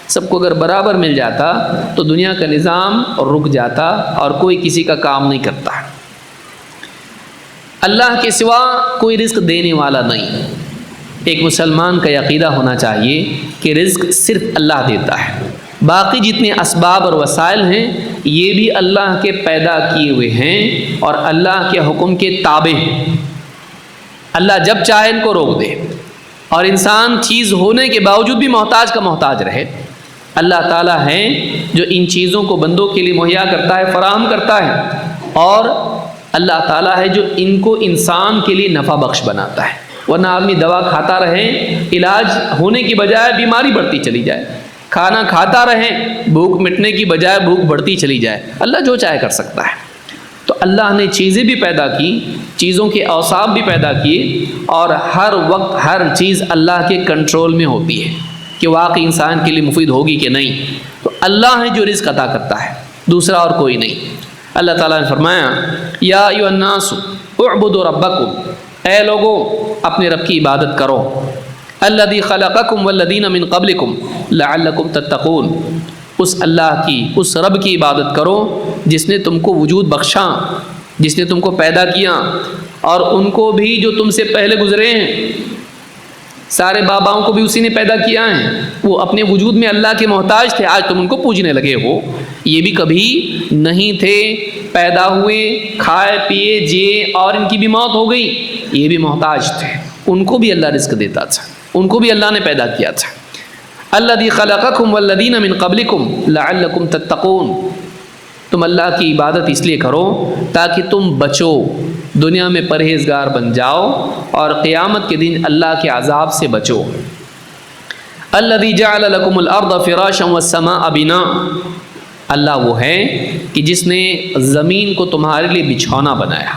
سب کو اگر برابر مل جاتا تو دنیا کا نظام رک جاتا اور کوئی کسی کا کام نہیں کرتا۔ اللہ کے سوا کوئی رزق دینے والا نہیں۔ ایک مسلمان کا عقیدہ ہونا چاہیے کہ رزق صرف اللہ دیتا ہے، باقی جتنے اسباب اور وسائل ہیں یہ بھی اللہ کے پیدا کیے ہوئے ہیں اور اللہ کے حکم کے تابع ہیں۔ اللہ جب چاہے ان کو روک دے، اور انسان چیز ہونے کے باوجود بھی محتاج کا محتاج رہے۔ اللہ تعالیٰ ہے جو ان چیزوں کو بندوں کے لیے مہیا کرتا ہے، فراہم کرتا ہے، اور اللہ تعالیٰ ہے جو ان کو انسان کے لیے نفع بخش بناتا ہے، ورنہ آدمی دوا کھاتا رہے، علاج ہونے کی بجائے بیماری بڑھتی چلی جائے، کھانا کھاتا رہے، بھوک مٹنے کی بجائے بھوک بڑھتی چلی جائے۔ اللہ جو چاہے کر سکتا ہے۔ تو اللہ نے چیزیں بھی پیدا کی، چیزوں کے اوصاف بھی پیدا کیے، اور ہر وقت ہر چیز اللہ کے کنٹرول میں ہوتی ہے کہ واقعی انسان کے لیے مفید ہوگی کہ نہیں۔ تو اللہ ہے جو رزق عطا کرتا ہے، دوسرا اور کوئی نہیں۔ اللہ تعالیٰ نے فرمایا یا ایھا الناس اعبدوا ربکم، اے لوگو اپنے رب کی عبادت کرو، الذی خلقکم والذین من قبلکم لعلکم تتقون، اس اللہ کی، اس رب کی عبادت کرو جس نے تم کو وجود بخشا، جس نے تم کو پیدا کیا، اور ان کو بھی جو تم سے پہلے گزرے ہیں، سارے باباؤں کو بھی اسی نے پیدا کیا ہے، وہ اپنے وجود میں اللہ کے محتاج تھے، آج تم ان کو پوجنے لگے ہو، یہ بھی کبھی نہیں تھے، پیدا ہوئے، کھائے پیے جیے اور ان کی بھی موت ہو گئی، یہ بھی محتاج تھے، ان کو بھی اللہ رزق دیتا تھا، ان کو بھی اللہ نے پیدا کیا تھا۔ الذی خلقکم والذین من قبلکم لعلکم تتقون، تم اللہ کی عبادت اس لیے کرو تاکہ تم بچو، دنیا میں پرہیزگار بن جاؤ اور قیامت کے دن اللہ کے عذاب سے بچو۔ الذی جعل لکم الارض فراشا والسماء بناء، اللہ وہ ہے کہ جس نے زمین کو تمہارے لیے بچھونا بنایا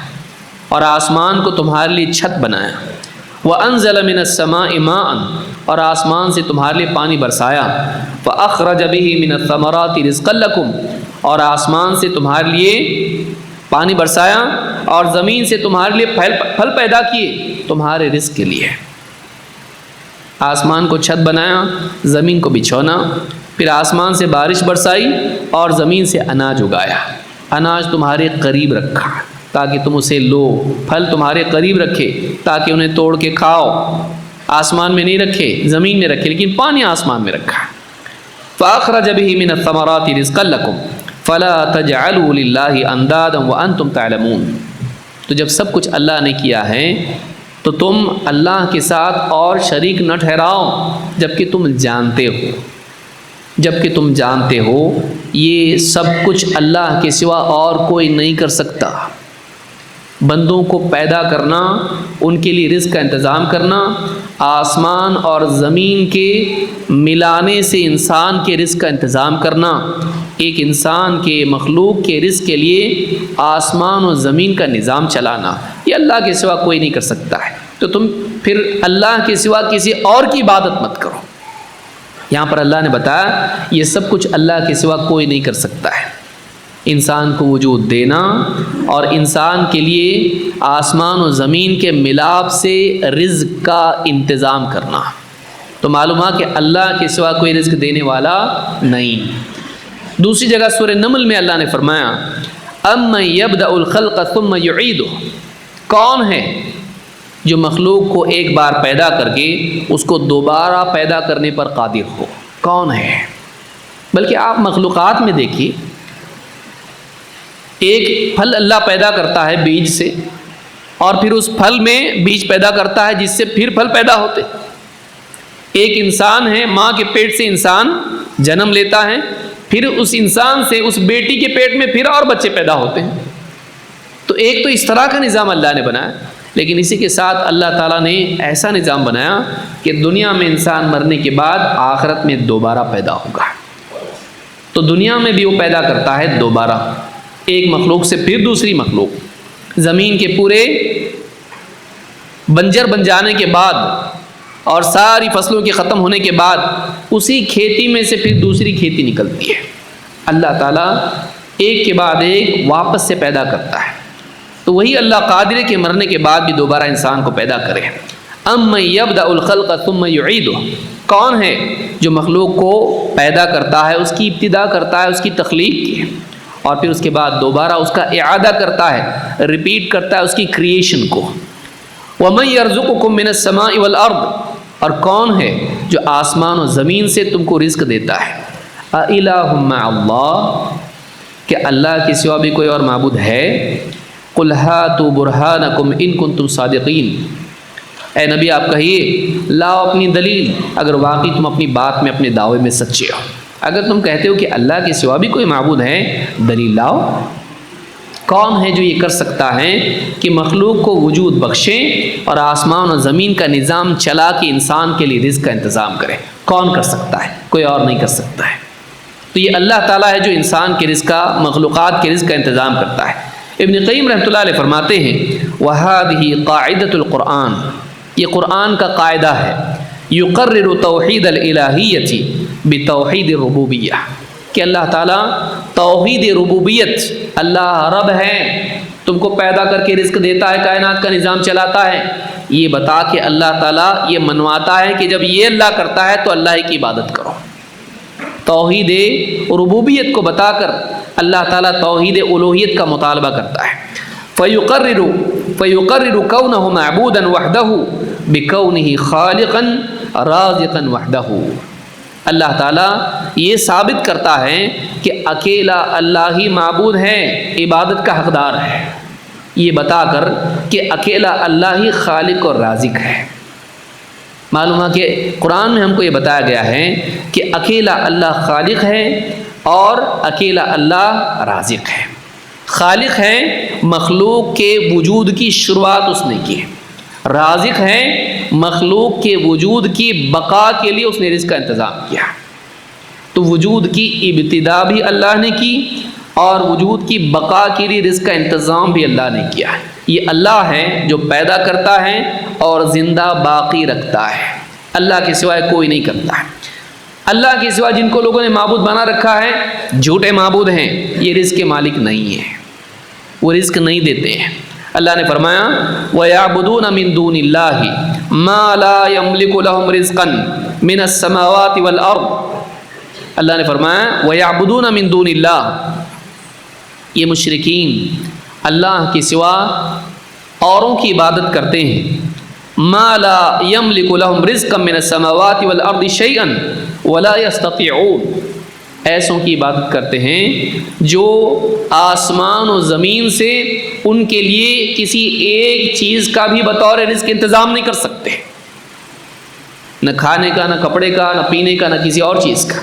اور آسمان کو تمہارے لیے چھت بنایا، وَأَنزَلَ مِنَ السَّمَاءِ مَاءً، اور آسمان سے تمہارے لیے پانی برسایا، فَأَخْرَجَ بِهِ مِنَ الثَّمَرَاتِ رِزْقًا لَكُمْ، اور آسمان سے تمہارے لیے پانی برسایا اور زمین سے تمہارے لیے پھل پیدا کیے تمہارے رزق کے لیے۔ آسمان کو چھت بنایا، زمین کو بچھونا، پھر آسمان سے بارش برسائی اور زمین سے اناج اگایا، اناج تمہارے قریب رکھا تاکہ تم اسے لو، پھل تمہارے قریب رکھے تاکہ انہیں توڑ کے کھاؤ، آسمان میں نہیں رکھے، زمین میں رکھے، لیکن پانی آسمان میں رکھا۔ فَأَخْرَجَ بِهِ مِنَ الثَّمَرَاتِ رِزْقًا لَكُمْ فَلَا تَجْعَلُوا لِلَّهِ أَنْدَادًا وَأَنْتُمْ تَعْلَمُونَ، تو جب سب کچھ اللہ نے کیا ہے تو تم اللہ کے ساتھ اور شریک نہ ٹھہراؤ جبکہ تم جانتے ہو، جبکہ تم جانتے ہو یہ سب کچھ اللہ کے سوا اور کوئی نہیں کر سکتا۔ بندوں کو پیدا کرنا، ان کے لیے رزق کا انتظام کرنا، آسمان اور زمین کے ملانے سے انسان کے رزق کا انتظام کرنا، ایک انسان کے مخلوق کے رزق کے لیے آسمان اور زمین کا نظام چلانا، یہ اللہ کے سوا کوئی نہیں کر سکتا ہے۔ تو تم پھر اللہ کے سوا کسی اور کی عبادت مت کرو۔ یہاں پر اللہ نے بتایا یہ سب کچھ اللہ کے سوا کوئی نہیں کر سکتا ہے، انسان کو وجود دینا اور انسان کے لیے آسمان و زمین کے ملاپ سے رزق کا انتظام کرنا، تو معلوم ہے کہ اللہ کے سوا کوئی رزق دینے والا نہیں۔ دوسری جگہ سورہ نمل میں اللہ نے فرمایا اَمَّن يَبْدَأُ الْخَلْقَ ثُمَّ يُعِيدُهُ، کون ہے جو مخلوق کو ایک بار پیدا کر کے اس کو دوبارہ پیدا کرنے پر قادر ہو، کون ہے؟ بلکہ آپ مخلوقات میں دیکھیے، ایک پھل اللہ پیدا کرتا ہے بیج سے، اور پھر اس پھل میں بیج پیدا کرتا ہے جس سے پھر پھل پیدا ہوتے۔ ایک انسان ہے، ماں کے پیٹ سے انسان جنم لیتا ہے، پھر اس انسان سے اس بیٹی کے پیٹ میں پھر اور بچے پیدا ہوتے ہیں. تو ایک تو اس طرح کا نظام اللہ نے بنایا، لیکن اسی کے ساتھ اللہ تعالیٰ نے ایسا نظام بنایا کہ دنیا میں انسان مرنے کے بعد آخرت میں دوبارہ پیدا ہوگا. تو دنیا میں بھی وہ پیدا کرتا ہے دوبارہ، ایک مخلوق سے پھر دوسری مخلوق. زمین کے پورے بنجر بن جانے کے بعد اور ساری فصلوں کے ختم ہونے کے بعد اسی کھیتی میں سے پھر دوسری کھیتی نکلتی ہے. اللہ تعالیٰ ایک کے بعد ایک واپس سے پیدا کرتا ہے. تو وہی اللہ قادر ہے کہ مرنے کے بعد بھی دوبارہ انسان کو پیدا کرے. اَمَّن يَبْدَأُ الْخَلْقَ ثُمَّ يُعِيدُهُ، کون ہے جو مخلوق کو پیدا کرتا ہے، اس کی ابتدا کرتا ہے، اس کی تخلیق کی، اور پھر اس کے بعد دوبارہ اس کا اعادہ کرتا ہے، ریپیٹ کرتا ہے اس کی کریشن کو. وَمَن يَرْزُقُكُم مِّنَ السَّمَاءِ وَالْأَرْضِ، اور کون ہے جو آسمان و زمین سے تم کو رزق دیتا ہے. أَإِلَٰهٌ مَّعَ اللَّهِ، کہ اللہ کے سوا بھی کوئی اور معبود ہے. قُلْ هَاتُوا بُرْهَانَكُمْ إِن كُنتُمْ صَادِقِينَ، اے نبی آپ کہیے لاؤ اپنی دلیل اگر واقعی تم اپنی بات میں اپنے دعوے میں سچے ہو. اگر تم کہتے ہو کہ اللہ کے سوا بھی کوئی معبود ہے، دلیل لاؤ. کون ہے جو یہ کر سکتا ہے کہ مخلوق کو وجود بخشے اور آسمان و زمین کا نظام چلا کے انسان کے لیے رزق کا انتظام کرے؟ کون کر سکتا ہے؟ کوئی اور نہیں کر سکتا ہے. تو یہ اللہ تعالیٰ ہے جو انسان کے رزق کا، مخلوقات کے رزق کا انتظام کرتا ہے. ابن قیم رحمۃ اللہ علیہ فرماتے ہیں وَهَذِهِ قَاعِدَةُ الْقُرْآنِ، یہ قرآن کا قاعدہ ہے. یقرر توحید الالہیت بتوحید الربوبیہ، کہ اللہ تعالیٰ توحید ربوبیت، اللہ رب ہے، تم کو پیدا کر کے رزق دیتا ہے، کائنات کا نظام چلاتا ہے، یہ بتا کے اللہ تعالیٰ یہ منواتا ہے کہ جب یہ اللہ کرتا ہے تو اللہ ہی کی عبادت کرو. توحید ربوبیت کو بتا کر اللہ تعالیٰ توحید الوہیت کا مطالبہ کرتا ہے. فیقرر کونہ معبودا وحدہ بکونہ خالقا رازقا وحدہ، اللہ تعالیٰ یہ ثابت کرتا ہے کہ اکیلا اللہ ہی معبود ہے، عبادت کا حقدار ہے، یہ بتا کر کہ اکیلا اللہ ہی خالق اور رازق ہے. معلوم ہے کہ قرآن میں ہم کو یہ بتایا گیا ہے کہ اکیلا اللہ خالق ہے اور اکیلا اللہ رازق ہے. خالق ہے، مخلوق کے وجود کی شروعات اس نے کی. رازق ہے، مخلوق کے وجود کی بقا کے لیے اس نے رزق کا انتظام کیا. تو وجود کی ابتدا بھی اللہ نے کی اور وجود کی بقا کے لیے رزق کا انتظام بھی اللہ نے کیا. یہ اللہ ہے جو پیدا کرتا ہے اور زندہ باقی رکھتا ہے. اللہ کے سوائے کوئی نہیں کرتا ہے. اللہ کے سوا جن کو لوگوں نے معبود بنا رکھا ہے جھوٹے معبود ہیں، یہ رزق کے مالک نہیں ہیں، وہ رزق نہیں دیتے ہیں. اللہ نے فرمایا وَيَعْبُدُونَ مِن دُونِ اللَّهِ مَا لَا يَمْلِكُ لَهُمْ رِزْقًا مِنَ السَّمَاوَاتِ وَالْأَرْضِ. اللہ نے فرمایا وَيَعْبُدُونَ مِن دُونِ اللَّهِ، یہ مشرکین اللہ کے سوا اوروں کی عبادت کرتے ہیں. مَا لَا يَمْلِكُ لَهُمْ رِزْقًا مِنَ السَّمَاوَاتِ وَالْأَرْضِ شَيْئًا وَلَا يَسْتَطِيعُونَ، ایسوں کی عبادت کرتے ہیں جو آسمان و زمین سے ان کے لیے کسی ایک چیز کا بھی بطور رزق انتظام نہیں کر سکتے، نہ کھانے کا، نہ کپڑے کا، نہ پینے کا، نہ کسی اور چیز کا.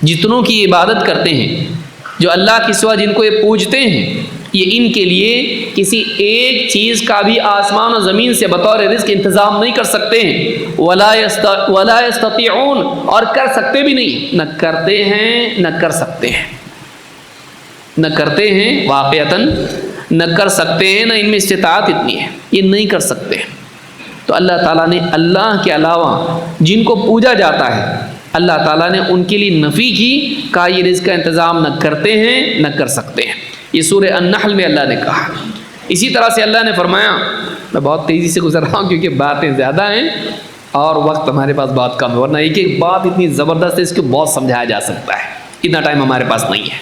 جتنوں کی عبادت کرتے ہیں، جو اللہ کے سوا جن کو یہ پوجتے ہیں، یہ ان کے لیے کسی ایک چیز کا بھی آسمان و زمین سے بطور رزق انتظام نہیں کر سکتے ہیں. ولا یستطیعون، اور کر سکتے بھی نہیں، نہ کرتے ہیں نہ کر سکتے ہیں، نہ کرتے ہیں واقعتاً، نہ کر سکتے ہیں، نہ ان میں استطاعت اتنی ہے، یہ نہیں کر سکتے. تو اللہ تعالیٰ نے اللہ کے علاوہ جن کو پوجا جاتا ہے اللہ تعالیٰ نے ان کے لیے نفی کی، کہا یہ رزق کا انتظام نہ کرتے ہیں نہ کر سکتے ہیں. یہ سورہ النحل میں اللہ نے کہا. اسی طرح سے اللہ نے فرمایا، میں بہت تیزی سے گزر رہا ہوں کیونکہ باتیں زیادہ ہیں اور وقت ہمارے پاس بہت کم ہے، ورنہ ایک ایک بات اتنی زبردست ہے اس کو بہت سمجھایا جا سکتا ہے، اتنا ٹائم ہمارے پاس نہیں ہے.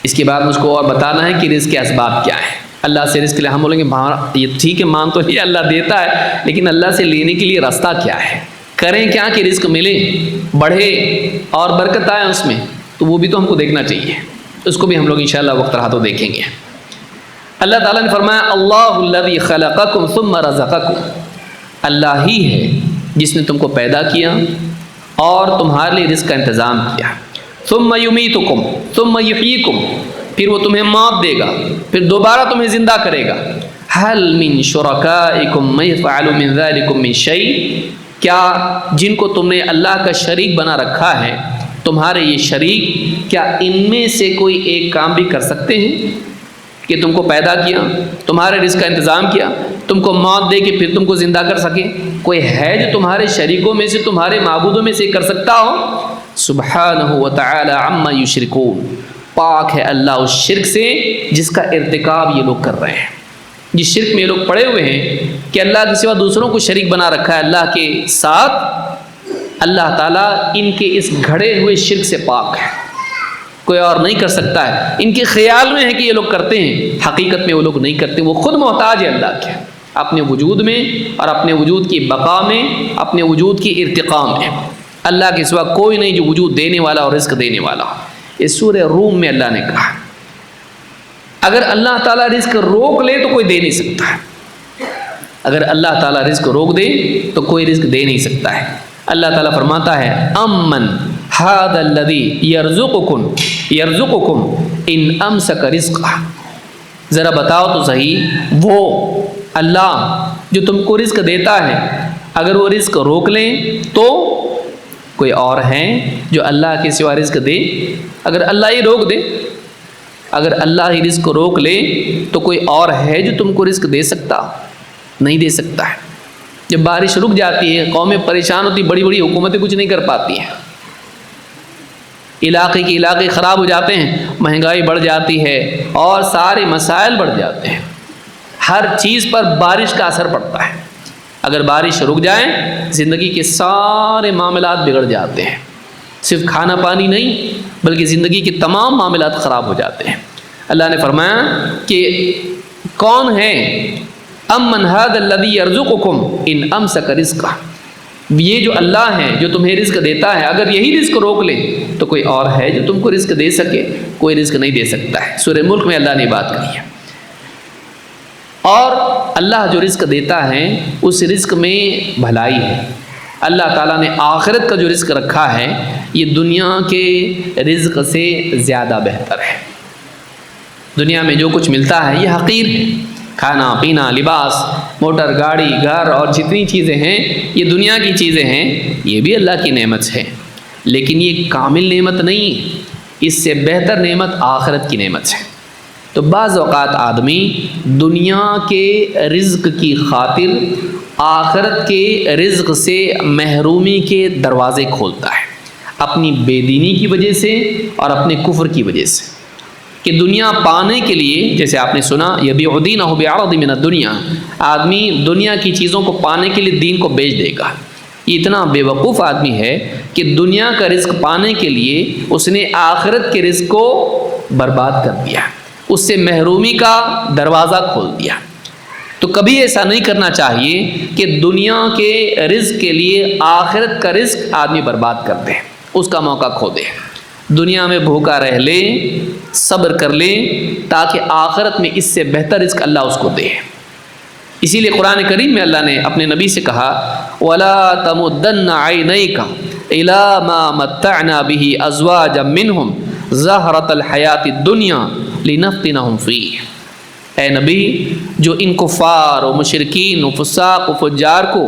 اس کے بعد مجھ کو اور بتانا ہے کہ رزق کے اسباب کیا ہیں. اللہ سے رزق لے، ہم بولیں گے یہ ٹھیک ہے مان تو نہیں اللہ دیتا ہے، لیکن اللہ سے لینے کے لیے راستہ کیا ہے، کریں کیا کہ رزق ملے، بڑھے اور برکت آئے اس میں، تو وہ بھی تو ہم کو دیکھنا چاہیے. اس کو بھی ہم لوگ انشاءاللہ وقت رہا تو دیکھیں گے. اللہ تعالیٰ نے فرمایا اللہ الذی خلقکم ثم رزقکم، اللہ ہی ہے جس نے تم کو پیدا کیا اور تمہارے لیے رزق کا انتظام کیا. ثم یمیتکم ثم یحییکم، پھر وہ تمہیں موت دے گا، پھر دوبارہ تمہیں زندہ کرے گا۔ هل من شرکائکم من یفعل من ذلکم من شیء، کیا جن کو تم نے اللہ کا شریک بنا رکھا ہے، تمہارے یہ شریک کیا ان میں سے کوئی ایک کام بھی کر سکتے ہیں کہ تم کو پیدا کیا، تمہارے رزق کا انتظام کیا، تم کو موت دے کے پھر تم کو زندہ کر سکے؟ کوئی ہے جو تمہارے شریکوں میں سے، تمہارے معبودوں میں سے کر سکتا ہو؟ سبحانہ وتعالی عما یشرکون، پاک ہے اللہ اس شرک سے جس کا ارتکاب یہ لوگ کر رہے ہیں، جس شرک میں یہ لوگ پڑے ہوئے ہیں کہ اللہ کے سوا دوسروں کو شریک بنا رکھا ہے اللہ کے ساتھ۔ اللہ تعالیٰ ان کے اس گھڑے ہوئے شرک سے پاک ہے، کوئی اور نہیں کر سکتا ہے۔ ان کے خیال میں ہے کہ یہ لوگ کرتے ہیں، حقیقت میں وہ لوگ نہیں کرتے، وہ خود محتاج ہے اللہ کے، اپنے وجود میں اور اپنے وجود کی بقا میں، اپنے وجود کی ارتقاء میں۔ اللہ کے سوا کوئی نہیں جو وجود دینے والا اور رزق دینے والا۔ اس سورہ روم میں اللہ نے کہا اگر اللہ تعالیٰ رزق روک لے تو کوئی دے نہیں سکتا ہے، اگر اللہ تعالیٰ رزق روک دے تو کوئی رزق دے نہیں سکتا ہے۔ اللہ تعالیٰ فرماتا ہے امن ھذا الذی یرزقکم ان امسک رزقہ، ذرا بتاؤ تو صحیح وہ اللہ جو تم کو رزق دیتا ہے اگر وہ رزق روک لیں تو کوئی اور ہیں جو اللہ کے سوا رزق دے؟ اگر اللہ ہی روک دے، اگر اللہ ہی رزق کو روک لے تو کوئی اور ہے جو تم کو رزق دے سکتا؟ نہیں دے سکتا ہے۔ جب بارش رک جاتی ہے قومیں پریشان ہوتی، بڑی بڑی حکومتیں کچھ نہیں کر پاتی ہیں، علاقے کے علاقے خراب ہو جاتے ہیں، مہنگائی بڑھ جاتی ہے اور سارے مسائل بڑھ جاتے ہیں، ہر چیز پر بارش کا اثر پڑتا ہے۔ اگر بارش رک جائے زندگی کے سارے معاملات بگڑ جاتے ہیں، صرف کھانا پانی نہیں بلکہ زندگی کے تمام معاملات خراب ہو جاتے ہیں۔ اللہ نے فرمایا کہ کون ہے امن ھذا الذی یرزقکم ان امسک رزقہ، یہ جو اللہ ہے جو تمہیں رزق دیتا ہے اگر یہی رزق روک لے تو کوئی اور ہے جو تم کو رزق دے سکے؟ کوئی رزق نہیں دے سکتا ہے۔ سورہ ملک میں اللہ نے بات کہی ہے۔ اور اللہ جو رزق دیتا ہے اس رزق میں بھلائی ہے۔ اللہ تعالیٰ نے آخرت کا جو رزق رکھا ہے یہ دنیا کے رزق سے زیادہ بہتر ہے۔ دنیا میں جو کچھ ملتا ہے یہ حقیر ہے، کھانا پینا لباس موٹر گاڑی گھر اور جتنی چیزیں ہیں یہ دنیا کی چیزیں ہیں، یہ بھی اللہ کی نعمت ہے لیکن یہ کامل نعمت نہیں، اس سے بہتر نعمت آخرت کی نعمت ہے۔ تو بعض اوقات آدمی دنیا کے رزق کی خاطر آخرت کے رزق سے محرومی کے دروازے کھولتا ہے، اپنی بے دینی کی وجہ سے اور اپنے کفر کی وجہ سے، کہ دنیا پانے کے لیے، جیسے آپ نے سنا یبیع دینہ بعرض من الدنیا، آدمی دنیا کی چیزوں کو پانے کے لیے دین کو بیچ دے گا۔ یہ اتنا بے وقوف آدمی ہے کہ دنیا کا رزق پانے کے لیے اس نے آخرت کے رزق کو برباد کر دیا، اس سے محرومی کا دروازہ کھول دیا۔ تو کبھی ایسا نہیں کرنا چاہیے کہ دنیا کے رزق کے لیے آخرت کا رزق آدمی برباد کر دے، اس کا موقع کھو دے۔ دنیا میں بھوکا رہ لے، صبر کر لے تاکہ آخرت میں اس سے بہتر رزق اللہ اس کو دے۔ اسی لیے قرآن کریم میں اللہ نے اپنے نبی سے کہا وَلَا تَمُدَّنَّ عَيْنَيْكَ إِلَىٰ مَا مَتَّعْنَا بِهِ أَزْوَاجًا مِّنْهُمْ زَهْرَةَ الْحَيَاةِ الدُّنْيَا لِنَفْتِنَهُمْ فِيهِ۔ اے نبی، جو ان کفار و مشرکین و فساق و فجار کو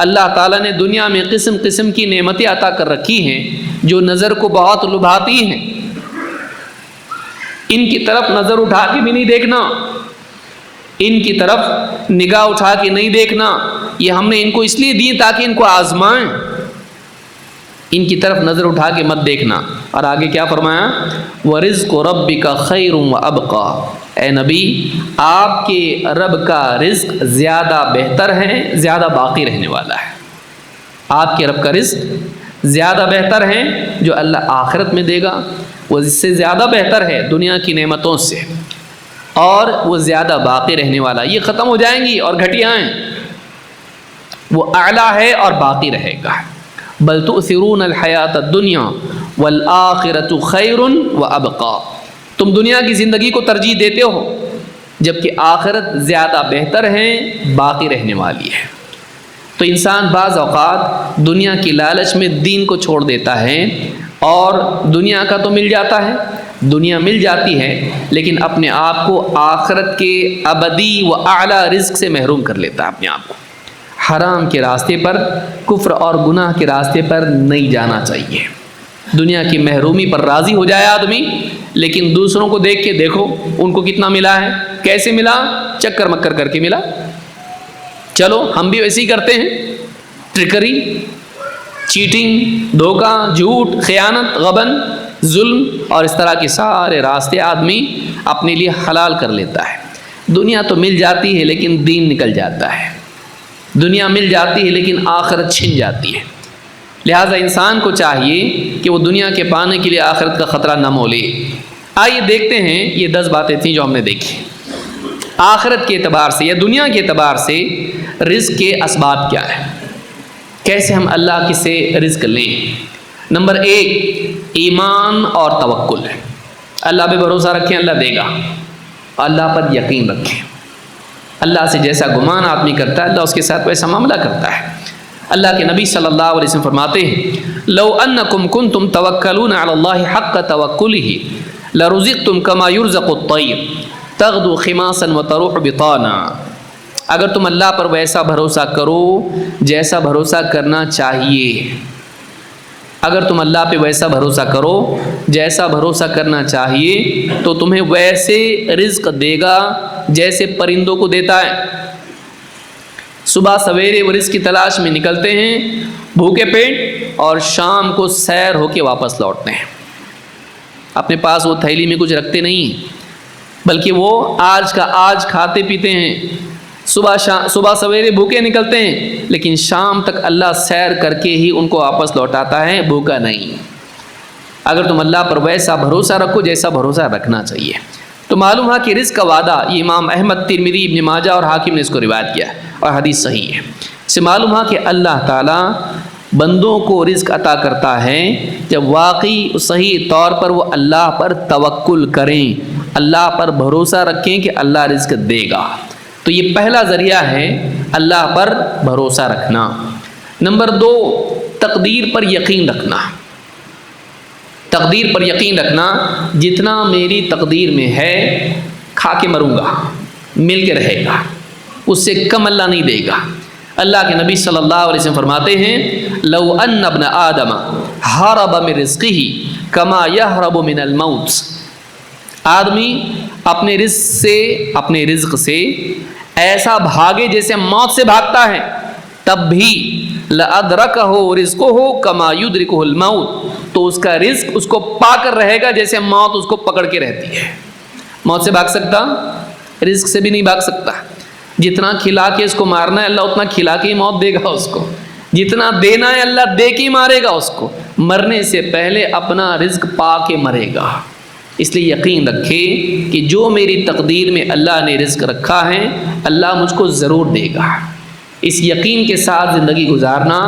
اللہ تعالیٰ نے دنیا میں قسم قسم کی نعمتیں عطا کر رکھی ہیں جو نظر کو بہت لبھاتی ہیں، ان کی طرف نظر اٹھا کے بھی نہیں دیکھنا، ان کی طرف نگاہ اٹھا کے نہیں دیکھنا، یہ ہم نے ان کو اس لیے دی تاکہ ان کو آزمائیں، ان کی طرف نظر اٹھا کے مت دیکھنا۔ اور آگے کیا فرمایا وَرِزْقُ رَبِّكَ خَيْرٌ وَأَبْقَىٰ، اے نبی آپ کے رب کا رزق زیادہ بہتر ہے، زیادہ باقی رہنے والا ہے۔ آپ کے رب کا رزق زیادہ بہتر ہے جو اللہ آخرت میں دے گا، وہ اس سے زیادہ بہتر ہے دنیا کی نعمتوں سے، اور وہ زیادہ باقی رہنے والا۔ یہ ختم ہو جائیں گی اور گھٹیا ہیں، وہ اعلیٰ ہے اور باقی رہے گا۔ بل تؤثرون الحیات الدنیا والآخرۃ خیر وابقیٰ، تم دنیا کی زندگی کو ترجیح دیتے ہو جبکہ آخرت زیادہ بہتر ہے، باقی رہنے والی ہے۔ تو انسان بعض اوقات دنیا کی لالچ میں دین کو چھوڑ دیتا ہے، اور دنیا کا تو مل جاتا ہے، دنیا مل جاتی ہے، لیکن اپنے آپ کو آخرت کے ابدی و اعلیٰ رزق سے محروم کر لیتا ہے اپنے آپ کو۔ حرام کے راستے پر، کفر اور گناہ کے راستے پر نہیں جانا چاہیے۔ دنیا کی محرومی پر راضی ہو جائے آدمی، لیکن دوسروں کو دیکھ کے دیکھو ان کو کتنا ملا ہے، کیسے ملا، چکر مکر کر کے ملا۔ چلو ہم بھی ویسے ہی کرتے ہیں، ٹرکری، چیٹنگ، دھوکہ، جھوٹ، خیانت، غبن، ظلم اور اس طرح کے سارے راستے آدمی اپنے لیے حلال کر لیتا ہے۔ دنیا تو مل جاتی ہے لیکن دین نکل جاتا ہے، دنیا مل جاتی ہے لیکن آخرت چھن جاتی ہے۔ لہٰذا انسان کو چاہیے کہ وہ دنیا کے پانے کے لیے آخرت کا خطرہ نہ مولے۔ آئیے دیکھتے ہیں، یہ 10 باتیں تھیں جو ہم نے دیکھی آخرت کے اعتبار سے یا دنیا کے اعتبار سے رزق کے اسباب کیا ہے، کیسے ہم اللہ کی سے رزق لیں۔ نمبر 1 ایمان اور توکل ہے، اللہ پہ بھروسہ رکھیں، اللہ دے گا، اللہ پر یقین رکھیں۔ اللہ سے جیسا گمان آدمی کرتا ہے، اللہ اس کے ساتھ ویسا معاملہ کرتا ہے۔ اللہ کے نبی صلی اللہ علیہ وسلم فرماتے ہیں، لو انکم کنتم توکلون علی اللہ حق توکلہ لرزقتم کما یرزق الطیر تغدو خماسا وتروح بطانا۔ اگر تم اللہ پر ویسا بھروسہ کرو جیسا بھروسہ کرنا چاہیے، اگر تم اللہ پہ ویسا بھروسہ کرو جیسا بھروسہ کرنا چاہیے تو تمہیں ویسے رزق دے گا جیسے پرندوں کو دیتا ہے۔ صبح سویرے وہ رزق کی تلاش میں نکلتے ہیں بھوکے پیٹ، اور شام کو سیر ہو کے واپس لوٹتے ہیں۔ اپنے پاس وہ تھیلی میں کچھ رکھتے نہیں، بلکہ وہ آج کا آج کھاتے پیتے ہیں۔ صبح سویرے بھوکے نکلتے ہیں، لیکن شام تک اللہ سیر کر کے ہی ان کو واپس لوٹاتا ہے، بھوکا نہیں۔ اگر تم اللہ پر ویسا بھروسہ رکھو جیسا بھروسہ رکھنا چاہیے تو معلوم ہے کہ رزق کا وعدہ، یہ امام احمد، ترمذی، ابن ماجہ اور حاکم نے اس کو روایت کیا ہے اور حدیث صحیح ہے۔ اس سے معلوم ہے کہ اللہ تعالیٰ بندوں کو رزق عطا کرتا ہے جب واقعی صحیح طور پر وہ اللہ پر توکل کریں، اللہ پر بھروسہ رکھیں کہ اللہ رزق دے گا۔ تو یہ پہلا ذریعہ ہے اللہ پر بھروسہ رکھنا۔ نمبر 2 تقدیر پر یقین رکھنا۔ تقدیر پر یقین رکھنا، جتنا میری تقدیر میں ہے کھا کے مروں گا، مل کے رہے گا، اس سے کم اللہ نہیں دے گا۔ اللہ کے نبی صلی اللہ علیہ وسلم فرماتے ہیں، لو ان ابن آدم ہرب من رزقہ کما یہرب من الموت۔ آدمی اپنے رزق سے ایسا بھاگے جیسے موت سے بھاگتا ہے، تب بھی لأدرکہ رزقہ کما یدرکہ الموت، تو اس کا رزق اس کو پا کر رہے گا جیسے موت اس کو پکڑ کے رہتی ہے۔ موت سے بھاگ سکتا؟ رزق سے بھی نہیں بھاگ سکتا۔ جتنا کھلا کے اس کو مارنا ہے اللہ اتنا کھلا کے ہی موت دے گا اس کو، جتنا دینا ہے اللہ دے کے ہی مارے گا اس کو۔ مرنے سے پہلے اپنا رزق پا کے مرے گا۔ اس لیے یقین رکھے کہ جو میری تقدیر میں اللہ نے رزق رکھا ہے اللہ مجھ کو ضرور دے گا۔ اس یقین کے ساتھ زندگی گزارنا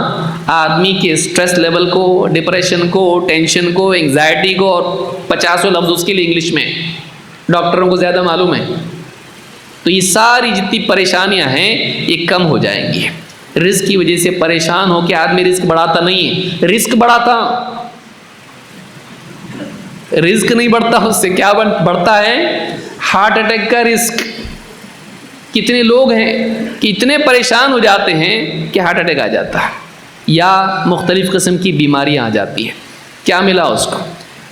آدمی کے اسٹریس لیول کو، ڈپریشن کو، ٹینشن کو، انگزائٹی کو، اور 50 لفظ اس کے لیے انگلش میں ڈاکٹروں کو زیادہ معلوم ہے، تو یہ ساری جتنی پریشانیاں ہیں یہ کم ہو جائیں گی۔ رزق کی وجہ سے پریشان ہو کے آدمی رزق بڑھاتا نہیں ہے، رزق بڑھاتا، رزق نہیں بڑھتا، اس سے کیا بڑھتا ہے؟ ہارٹ اٹیک کا رزق۔ کتنے لوگ ہیں کہ اتنے پریشان ہو جاتے ہیں کہ ہارٹ اٹیک آ جاتا ہے یا مختلف قسم کی بیماریاں آ جاتی ہیں، کیا ملا اس کو؟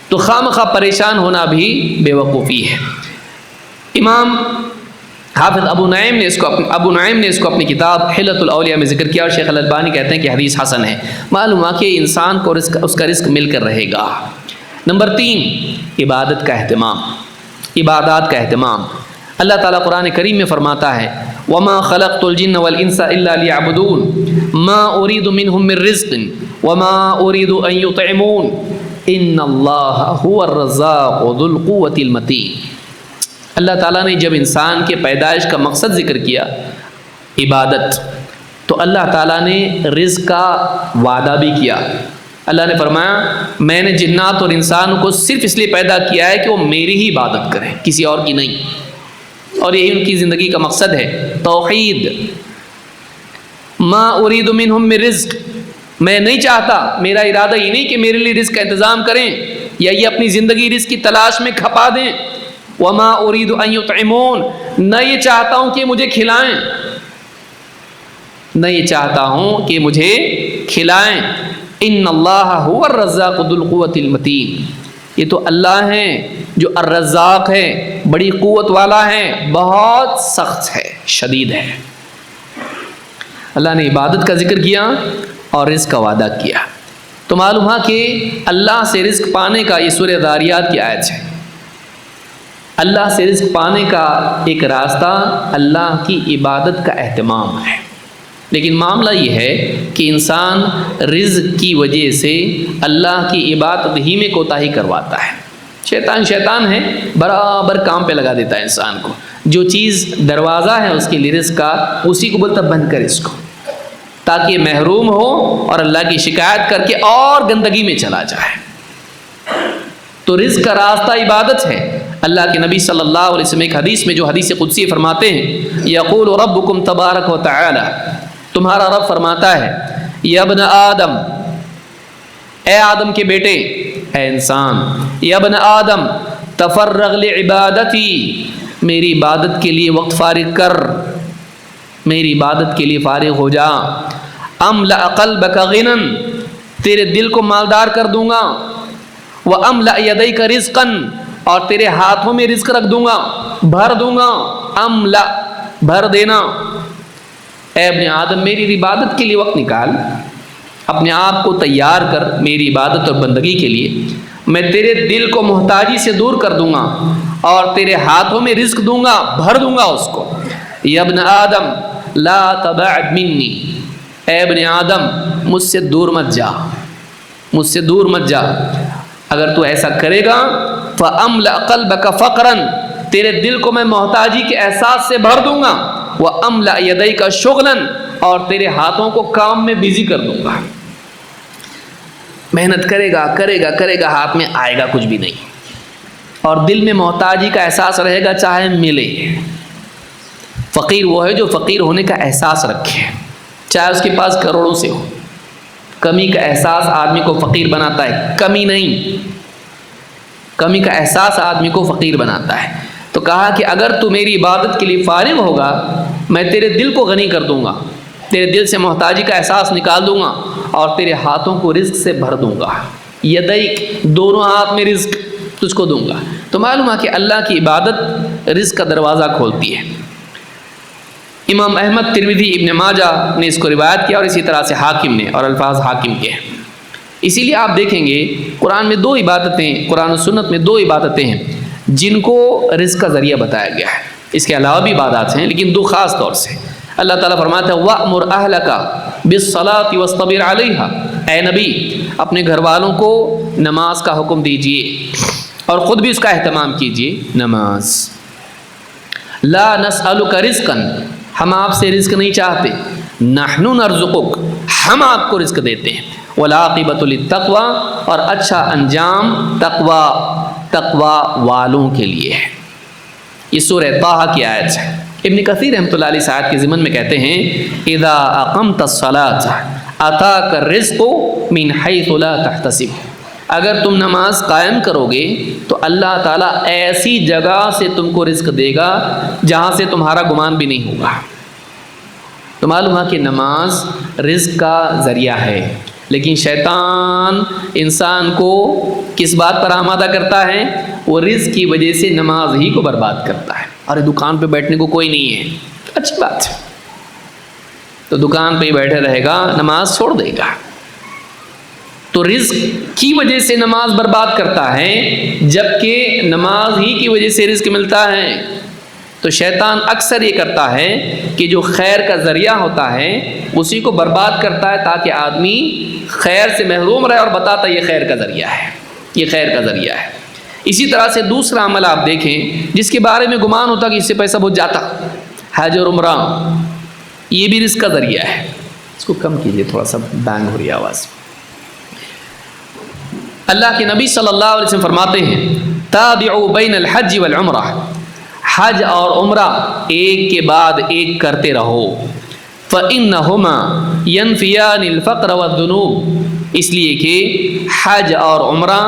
تو خواہ پریشان ہونا بھی بے وقوفی ہے۔ امام حافظ ابو نعیم نے اس کو اپنی کتاب حلۃ الاولیاء میں ذکر کیا، اور شیخ الالبانی کہتے ہیں کہ حدیث حسن ہے۔ معلوم ہے کہ انسان کو اس کا رزق مل کر رہے گا۔ نمبر 3 عبادت کا اہتمام، عبادات کا اہتمام۔ اللہ تعالیٰ قرآن کریم میں فرماتا ہے، وَمَا خَلَقْتُ الْجِنَّ وَالْإِنسَ إِلَّا لِيَعْبُدُونَ مَا أُرِيدُ مِنْهُم مِّن رِّزْقٍ وَمَا أُرِيدُ أَن يُطْعِمُونَ إِنَّ اللَّهَ هُوَ الرَّزَّاقُ ذُو الْقُوَّةِ الْمَتِينُ۔ اللہ تعالیٰ نے جب انسان کے پیدائش کا مقصد ذکر کیا عبادت، تو اللہ تعالیٰ نے رزق کا وعدہ بھی کیا۔ اللہ نے فرمایا میں نے جنات اور انسانوں کو صرف اس لیے پیدا کیا ہے کہ وہ میری ہی عبادت کریں، کسی اور کی نہیں، اور یہی ان کی زندگی کا مقصد ہے، توحید۔ ما اريد منهم من رزق، میں نہیں چاہتا، میرا ارادہ یہ نہیں کہ میرے لیے رزق کا انتظام کریں یا یہ اپنی زندگی رزق کی تلاش میں کھپا دیں. وما اريد ان يطعمون، نہ یہ چاہتا ہوں کہ مجھے کھلائیں، نہ یہ چاہتا ہوں کہ مجھے کھلائیں. ان اللہ هو الرزاق ذو القوة المتین، یہ تو اللہ ہیں جو الرزاق ہے، بڑی قوت والا ہے، بہت سخت ہے، شدید ہے. اللہ نے عبادت کا ذکر کیا اور رزق کا وعدہ کیا. تو معلوم ہے کہ اللہ سے رزق پانے کا، یہ سورہ ذاریات کی آیت ہے، اللہ سے رزق پانے کا ایک راستہ اللہ کی عبادت کا اہتمام ہے. لیکن معاملہ یہ ہے کہ انسان رزق کی وجہ سے اللہ کی عبادت ہی میں کوتاہی کرواتا ہے. شیطان ہے، برابر کام پہ لگا دیتا ہے انسان کو. جو چیز دروازہ ہے اس کے لیے رزق کا، اسی کو بولتا بند کر اس کو، تاکہ محروم ہو اور اللہ کی شکایت کر کے اور گندگی میں چلا جائے. تو رزق کا راستہ عبادت ہے. اللہ کے نبی صلی اللہ علیہ وسلم ایک حدیث میں، جو حدیث قدسی فرماتے ہیں، یقول ربکم تبارک و تعالی، تمہارا رب فرماتا ہے، یا ابن آدم، اے آدم کے بیٹے، اے انسان، یا ابن آدم تفرغ لعبادتی، میری عبادت کے لیے وقت فارغ کر، میری عبادت کے لیے فارغ ہو جا. املأ قلبک غنا، تیرے دل کو مالدار کر دوں گا. واملأ یدیک رزقا، اور تیرے ہاتھوں میں رزق رکھ دوں گا، بھر دوں گا. املأ، بھر دینا. اے ابن آدم، میری عبادت کے لیے وقت نکال، اپنے آپ کو تیار کر میری عبادت اور بندگی کے لیے. میں تیرے دل کو محتاجی سے دور کر دوں گا اور تیرے ہاتھوں میں رزق دوں گا، بھر دوں گا اس کو. یا ابن آدم لا تبعد منی، اے ابن آدم مجھ سے دور مت جا، مجھ سے دور مت جا. اگر تو ایسا کرے گا فَأَمْلَأْ قَلْبَكَ فَقْرًا، تیرے دل کو میں محتاجی کے احساس سے بھر دوں گا. وَأَمْلَأْ يَدَيْكَ شُغْلًا، اور تیرے ہاتھوں کو کام میں بزی کر دوں گا. محنت کرے گا، ہاتھ میں آئے گا کچھ بھی نہیں، اور دل میں محتاجی کا احساس رہے گا چاہے ملے. فقیر وہ ہے جو فقیر ہونے کا احساس رکھے، چاہے اس کے پاس کروڑوں سے ہو. کمی کا احساس آدمی کو فقیر بناتا ہے، کمی نہیں، کمی کا احساس آدمی کو فقیر بناتا ہے. تو کہا کہ اگر تو میری عبادت کے لیے فارغ ہوگا، میں تیرے دل کو غنی کر دوں گا، تیرے دل سے محتاجی کا احساس نکال دوں گا اور تیرے ہاتھوں کو رزق سے بھر دوں گا. یدیک، دونوں ہاتھ میں رزق تجھ کو دوں گا. تو معلوم ہے کہ اللہ کی عبادت رزق کا دروازہ کھولتی ہے. امام احمد، ترمذی، ابن ماجہ نے اس کو روایت کیا، اور اسی طرح سے حاکم نے، اور الفاظ حاکم کے ہیں. اسی لیے آپ دیکھیں گے قرآن میں دو عبادتیں، قرآن و سنت میں دو عبادتیں ہیں جن کو رزق کا ذریعہ بتایا گیا ہے. اس کے علاوہ بھی عبادات ہیں لیکن دو خاص طور سے. اللہ تعالیٰ فرماتا ہے وَأْمُرْ أَهْلَكَ بِالصَّلَاةِ وَاصْطَبِرْ عَلَيْهَا، اے نبی اپنے گھر والوں کو نماز کا حکم دیجئے اور خود بھی اس کا اہتمام کیجئے. نماز. لا نسألك رزقا، ہم آپ سے رزق نہیں چاہتے. نحن نرزقک، ہم آپ کو رزق دیتے ہیں. والعاقبۃ للتقویٰ، اور اچھا انجام تقویٰ والوں کے لیے ہے. یہ سورہ طٰہٰ کی آیت ہے. ابن کثیر رحمۃ اللہ علیہ آیت کے ضمن میں کہتے ہیں اذا اقمت الصلاۃ اتاک الرزق من حیث لا تحتسب، اگر تم نماز قائم کرو گے تو اللہ تعالیٰ ایسی جگہ سے تم کو رزق دے گا جہاں سے تمہارا گمان بھی نہیں ہوگا. تو معلوم ہے کہ نماز رزق کا ذریعہ ہے، لیکن شیطان انسان کو کس بات پر آمادہ کرتا ہے؟ وہ رزق کی وجہ سے نماز ہی کو برباد کرتا ہے. ارے دکان پہ بیٹھنے کو کوئی نہیں ہے، اچھی بات ہے، تو دکان پہ ہی بیٹھے رہے گا، نماز چھوڑ دے گا. تو رزق کی وجہ سے نماز برباد کرتا ہے، جبکہ نماز ہی کی وجہ سے رزق ملتا ہے. تو شیطان اکثر یہ کرتا ہے کہ جو خیر کا ذریعہ ہوتا ہے اسی کو برباد کرتا ہے تاکہ آدمی خیر سے محروم رہے، اور بتاتا یہ خیر کا ذریعہ ہے، یہ خیر کا ذریعہ ہے. اسی طرح سے دوسرا عمل آپ دیکھیں جس کے بارے میں گمان ہوتا کہ اس سے پیسہ بہت جاتا، حج اور عمرہ، یہ بھی رزق کا ذریعہ ہے. اس کو کم کیجیے، تھوڑا سا بینگ ہو رہی ہے آواز. اللہ کے نبی صلی اللہ علیہ وسلم فرماتے ہیں تابعوا بین الحج والعمرہ، حج اور عمرہ ایک کے بعد ایک کرتے رہو. فَإِنَّهُمَا يَنْفِيَانِ الْفَقْرَ وَالذُّنُوبَ، اس لیے کہ حج اور عمرہ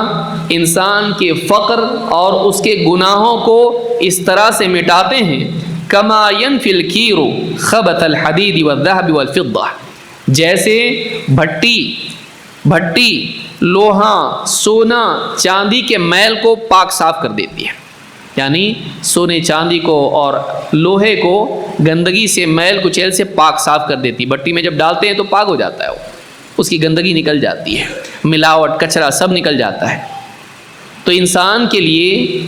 انسان کے فقر اور اس کے گناہوں کو اس طرح سے مٹاتے ہیں كَمَا يَنْفِي الْكِيرُ خَبَثَ الْحَدِيدِ وَالذَّهَبِ وَالْفِضَّةِ، جیسے بھٹی لوہا سونا چاندی کے میل کو پاک صاف کر دیتی ہے، یعنی سونے چاندی کو اور لوہے کو گندگی سے میل کچیل سے پاک صاف کر دیتی ہے۔ بھٹی میں جب ڈالتے ہیں تو پاک ہو جاتا ہے، وہ اس کی گندگی نکل جاتی ہے، ملاوٹ کچرا سب نکل جاتا ہے۔ تو انسان کے لیے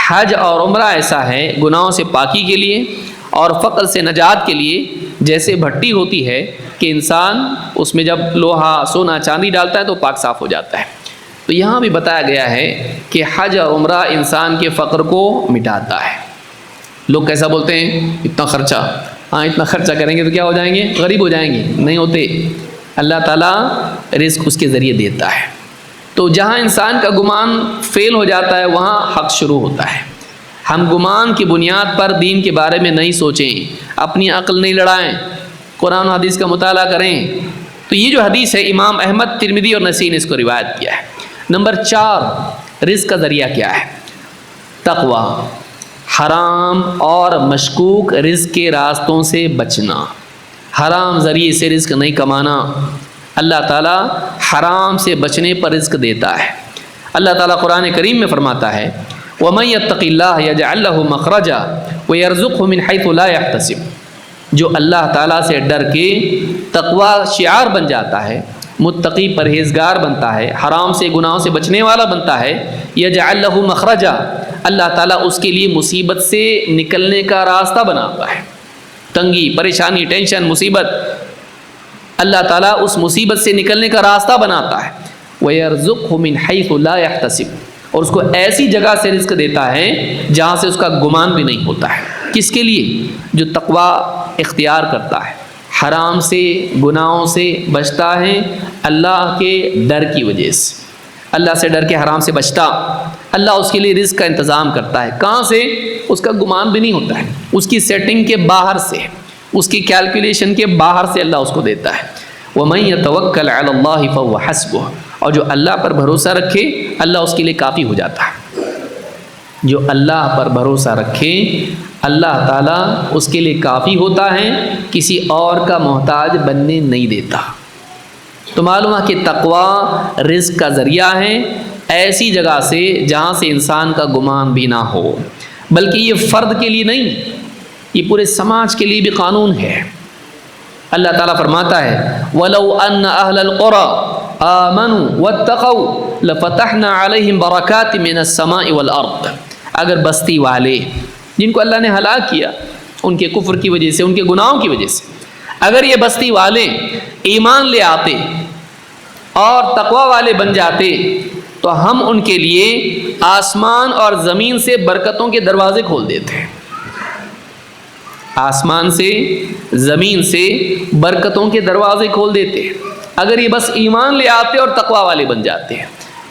حج اور عمرہ ایسا ہے گناہوں سے پاکی کے لیے اور فقر سے نجات کے لیے، جیسے بھٹی ہوتی ہے کہ انسان اس میں جب لوہا سونا چاندی ڈالتا ہے تو پاک صاف ہو جاتا ہے۔ تو یہاں بھی بتایا گیا ہے کہ حج اور عمرہ انسان کے فقر کو مٹاتا ہے۔ لوگ کیسا بولتے ہیں اتنا خرچہ، اتنا خرچہ کریں گے تو کیا ہو جائیں گے، غریب ہو جائیں گے، نہیں ہوتے۔ اللہ تعالیٰ رزق اس کے ذریعے دیتا ہے۔ تو جہاں انسان کا گمان فیل ہو جاتا ہے وہاں حق شروع ہوتا ہے۔ ہم گمان کی بنیاد پر دین کے بارے میں نہیں سوچیں، اپنی عقل نہیں لڑائیں، قرآن و حدیث کا مطالعہ کریں۔ تو یہ جو حدیث ہے امام احمد، ترمذی اور نسائی نے اس کو روایت کیا ہے۔ نمبر 4، رزق کا ذریعہ کیا ہے؟ تقوی، حرام اور مشکوک رزق کے راستوں سے بچنا، حرام ذریعے سے رزق نہیں کمانا۔ اللہ تعالیٰ حرام سے بچنے پر رزق دیتا ہے۔ اللہ تعالیٰ قرآن کریم میں فرماتا ہے وَمَن يَتَّقِ اللَّهَ يَجْعَل لَّهُ مَخْرَجًا وَيَرْزُقْهُ مِنْ حَيْثُ لَا يَحْتَسِبُ، جو اللہ تعالیٰ سے ڈر کے تقوی شعار بن جاتا ہے، متقی پرہیزگار بنتا ہے، حرام سے گناہوں سے بچنے والا بنتا ہے، یجعل لہ مخرجا، اللہ تعالیٰ اس کے لیے مصیبت سے نکلنے کا راستہ بناتا ہے۔ تنگی، پریشانی، ٹینشن، مصیبت، اللہ تعالیٰ اس مصیبت سے نکلنے کا راستہ بناتا ہے۔ وَيَرْزُقْهُ مِنْ حَيْثُ لَا يَحْتَسِبُ، اور اس کو ایسی جگہ سے رزق دیتا ہے جہاں سے اس کا گمان بھی نہیں ہوتا ہے۔ کس کے لیے؟ جو تقوی اختیار کرتا ہے، حرام سے گناہوں سے بچتا ہے اللہ کے ڈر کی وجہ سے، اللہ سے ڈر کے حرام سے بچتا، اللہ اس کے لیے رزق کا انتظام کرتا ہے۔ کہاں سے؟ اس کا گمان بھی نہیں ہوتا ہے، اس کی سیٹنگ کے باہر سے، اس کی کیلکولیشن کے باہر سے اللہ اس کو دیتا ہے۔ وَمَن يَتَوَكَّلْ عَلَى اللَّهِ فَهُوَ حَسْبُهُ، اور جو اللہ پر بھروسہ رکھے اللہ اس کے لیے کافی ہو جاتا ہے۔ جو اللہ پر بھروسہ رکھے اللہ تعالیٰ اس کے لیے کافی ہوتا ہے، کسی اور کا محتاج بننے نہیں دیتا۔ تو معلوم ہے کہ تقوی رزق کا ذریعہ ہے، ایسی جگہ سے جہاں سے انسان کا گمان بھی نہ ہو، بلکہ یہ فرد کے لیے نہیں، یہ پورے سماج کے لیے بھی قانون ہے۔ اللہ تعالیٰ فرماتا ہے وَلَوْ أَنَّ أَهْلَ الْقُرَىٰ آمَنُوا وَاتَّقَوْا لَفَتَحْنَا عَلَيْهِمْ بَرَكَاتٍ مِّنَ السَّمَاءِ وَالْأَرْضِ، اگر بستی والے جن کو اللہ نے ہلاک کیا ان کے کفر کی وجہ سے، ان کے گناہوں کی وجہ سے، اگر یہ بستی والے ایمان لے آتے اور تقوی والے بن جاتے تو ہم ان کے لیے آسمان اور زمین سے برکتوں کے دروازے کھول دیتے۔ آسمان سے زمین سے برکتوں کے دروازے کھول دیتے اگر یہ بس ایمان لے آتے اور تقوی والے بن جاتے ہیں۔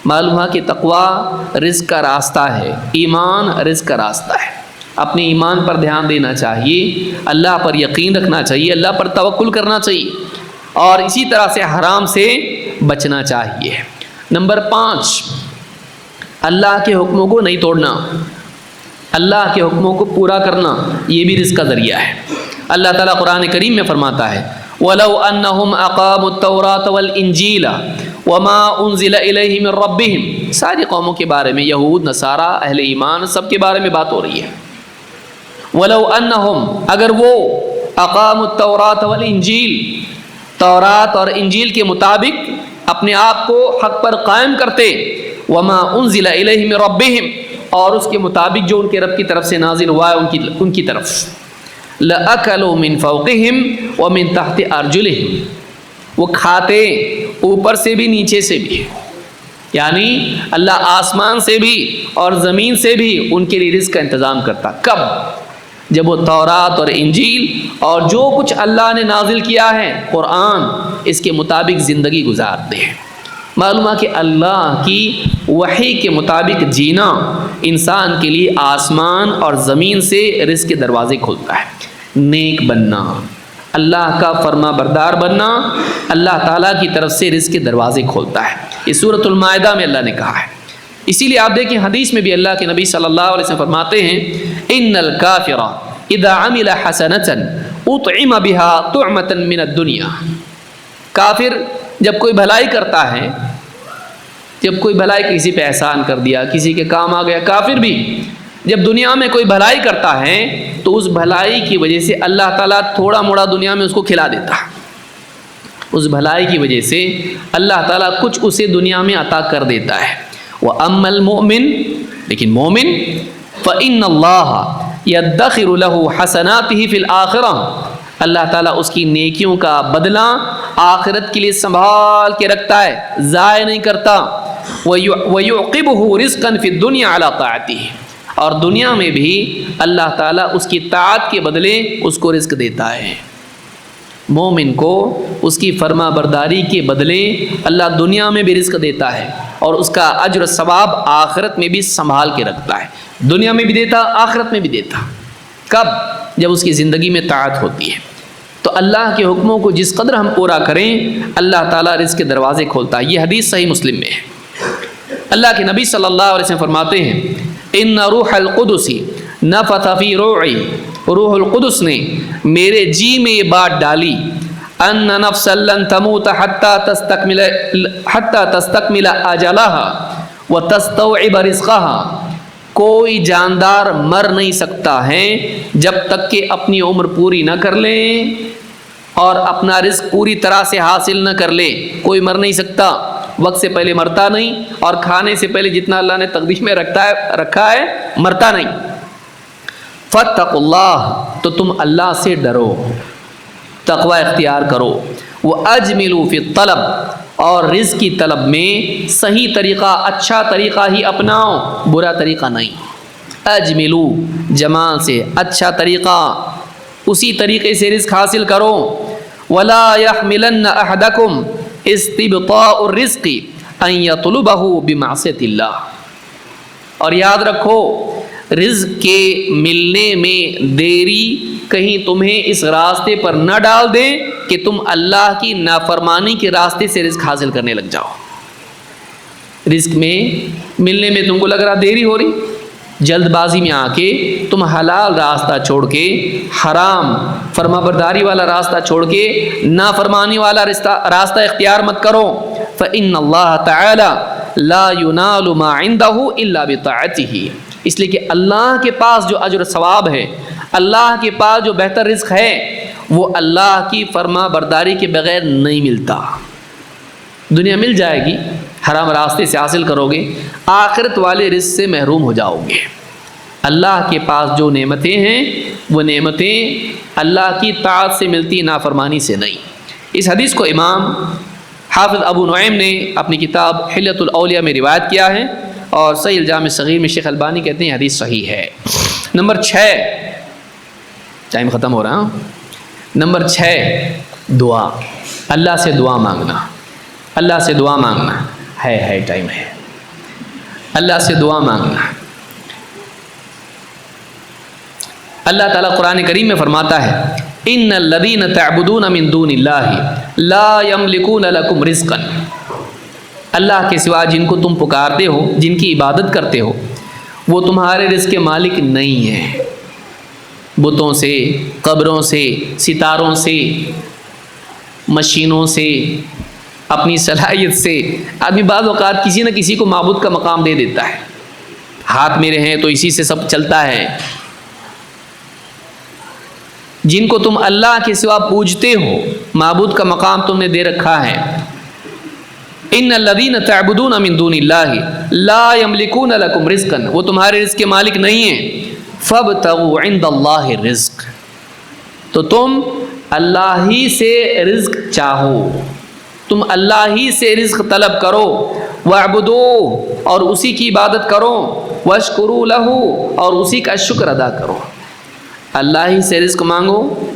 معلوم ہے کہ تقوی رزق کا راستہ ہے، ایمان رزق کا راستہ ہے۔ اپنے ایمان پر دھیان دینا چاہیے، اللہ پر یقین رکھنا چاہیے، اللہ پر توکل کرنا چاہیے، اور اسی طرح سے حرام سے بچنا چاہیے۔ نمبر 5، اللہ کے حکموں کو نہیں توڑنا، اللہ کے حکموں کو پورا کرنا، یہ بھی رزق کا ذریعہ ہے۔ اللہ تعالیٰ قرآن کریم میں فرماتا ہے وَلَوْ أَنَّهُمْ أَقَامُوا التَّوْرَاةَ وَالْإِنْجِيلَ وَمَا أُنزِلَ إِلَيْهِمْ مِنْ رَبِّهِمْ، ساری قوموں کے بارے میں، یہود، نصارہ، اہل ایمان، سب کے بارے میں بات ہو رہی ہے۔ وَلَوْ أَنَّهُمْ، اگر وہ أَقَامُوا التَّوْرَاةَ وَالْإِنْجِيلَ، تورات اور انجیل کے مطابق اپنے آپ کو حق پر قائم کرتے، وَمَا أُنزِلَ إِلَيْهِمْ مِنْ رَبِّهِمْ، اور اس کے مطابق جو ان کے رب کی طرف سے نازل ہوا ہے ان کی طرف، لَأَكَلُوا مِنْ فَوْقِهِمْ وَمِنْ تَحْتِ أَرْجُلِهِمْ، وہ کھاتے اوپر سے بھی نیچے سے بھی، یعنی اللہ آسمان سے بھی اور زمین سے بھی ان کے لیے رزق کا انتظام کرتا۔ کب؟ جب وہ تورات اور انجیل اور جو کچھ اللہ نے نازل کیا ہے قرآن، اس کے مطابق زندگی گزارتے ہیں۔ معلوم ہے کہ اللہ کی وحی کے مطابق جینا انسان کے لیے آسمان اور زمین سے رزق کے دروازے کھولتا ہے۔ نیک بننا، اللہ کا فرما بردار بننا اللہ تعالیٰ کی طرف سے رزق کے دروازے کھولتا ہے. یہ سورۃ المائدہ میں اللہ نے کہا ہے. اسی لیے آپ دیکھیں حدیث میں بھی اللہ کے نبی صلی اللہ علیہ وسلم فرماتے ہیں ان الکافر اذا عمل حسنۃ اطعم بها طعمۃ من الدنیا. کافر جب کوئی بھلائی کرتا ہے، جب کوئی بھلائی کسی پہ احسان کر دیا، کسی کے کام آ گیا، کافر بھی جب دنیا میں کوئی بھلائی کرتا ہے تو اس بھلائی کی وجہ سے اللہ تعالیٰ تھوڑا موڑا دنیا میں اس کو کھلا دیتا ہے. اس بھلائی کی وجہ سے اللہ تعالیٰ کچھ اسے دنیا میں عطا کر دیتا ہے. وَأَمَّا الْمُؤْمِنُ لیکن مومن فَإِنَّ اللَّهَ يَدَّخِرُ لَهُ حَسَنَاتِهِ فِي الْآخِرَةِ، اللہ تعالیٰ اس کی نیکیوں کا بدلہ آخرت کے لیے سنبھال کے رکھتا ہے، ضائع نہیں کرتا. وَيُعْقِبُهُ رِزْقًا فِي الدُّنْيَا عَلَىٰ طَاعَتِهِ، اور دنیا میں بھی اللہ تعالیٰ اس کی طاعت کے بدلے اس کو رزق دیتا ہے. مومن کو اس کی فرما برداری کے بدلے اللہ دنیا میں بھی رزق دیتا ہے اور اس کا اجر و ثواب آخرت میں بھی سنبھال کے رکھتا ہے. دنیا میں بھی دیتا، آخرت میں بھی دیتا. کب؟ جب اس کی زندگی میں طاعت ہوتی ہے. تو اللہ کے حکموں کو جس قدر ہم پورا کریں اللہ تعالیٰ رزق کے دروازے کھولتا ہے. یہ حدیث صحیح مسلم میں ہے. اللہ کے نبی صلی اللہ علیہ وسلم فرماتے ہیں ان روح القدس نفث فی روعی، روح القدس نے میرے جی میں یہ بات ڈالی ان نفسا لن تموت حتی تستکمل اجلها وتستوعب رزقها، کوئی جاندار مر نہیں سکتا ہے جب تک کہ اپنی عمر پوری نہ کر لے اور اپنا رزق پوری طرح سے حاصل نہ کر لے. کوئی مر نہیں سکتا، وقت سے پہلے مرتا نہیں، اور کھانے سے پہلے جتنا اللہ نے تقدیر میں رکھا ہے مرتا نہیں. فاتقوا اللہ، تو تم اللہ سے ڈرو، تقوی اختیار کرو. وَأَجْمِلُوا فِي الطَّلَبِ، اور رزق کی طلب میں صحیح طریقہ، اچھا طریقہ ہی اپناؤ، برا طریقہ نہیں. اجملو جمال سے اچھا طریقہ، اسی طریقے سے رزق حاصل کرو. وَلَا يَحْمِلَنَّ أَحَدَكُمْ اسْتِبْطَاءُ الرِّزْقِ أَن يَطْلُبَهُ بِمَعْصِيَةِ اللَّهِ، اور یاد رکھو رزق کے ملنے میں دیری کہیں تمہیں اس راستے پر نہ ڈال دے کہ تم اللہ کی نافرمانی کے راستے سے رزق حاصل کرنے لگ جاؤ. رزق میں ملنے میں تم کو لگ رہا دیری ہو رہی، جلد بازی میں آ کے تم حلال راستہ چھوڑ کے حرام فرما برداری والا راستہ چھوڑ کے نافرمانی والا راستہ اختیار مت کرو. فإن اللہ تعالی لا ينال ما عنده الا بطاعته، اس لیے کہ اللہ کے پاس جو اجر و ثواب ہے، اللہ کے پاس جو بہتر رزق ہے، وہ اللہ کی فرما برداری کے بغیر نہیں ملتا. دنیا مل جائے گی، حرام راستے سے حاصل کرو گے، آخرت والے رزق سے محروم ہو جاؤ گے. اللہ کے پاس جو نعمتیں ہیں وہ نعمتیں اللہ کی طاعت سے ملتی، نافرمانی سے نہیں. اس حدیث کو امام حافظ ابو نعیم نے اپنی کتاب حلیۃ الاولیاء میں روایت کیا ہے، اور صحیح الجامع صغیر میں شیخ البانی کہتے ہیں حدیث صحیح ہے. نمبر 6، ٹائم ختم ہو رہا. نمبر 6 دعا، اللہ سے دعا مانگنا. اللہ سے دعا مانگنا ہے ٹائم ہے. اللہ سے دعا مانگنا. اللہ تعالیٰ قرآن کریم میں فرماتا ہے ان الذین تعبدون من دون اللہ لا یملکون لکم رزقا، اللہ کے سوا جن کو تم پکارتے ہو، جن کی عبادت کرتے ہو، وہ تمہارے رزق کے مالک نہیں ہیں. بتوں سے، قبروں سے، ستاروں سے، مشینوں سے، اپنی صلاحیت سے آدمی بعض اوقات کسی نہ کسی کو معبود کا مقام دے دیتا ہے. ہاتھ میرے ہیں تو اسی سے سب چلتا ہے. جن کو تم اللہ کے سوا پوجتے ہو، معبود کا مقام تم نے دے رکھا ہے. ان الذین تعبدون من دون اللہ لا یملکون لکم رزقا، وہ تمہارے رزق کے مالک نہیں ہیں. فابتغوا عند اللہ الرزق، تو تم اللہ ہی سے رزق چاہو، تم اللہ ہی سے رزق طلب کرو. واعبدوہ، اور اسی کی عبادت کرو. واشکروا لہ، اور اسی کا شکر ادا کرو. اللہ ہی سے رزق مانگو،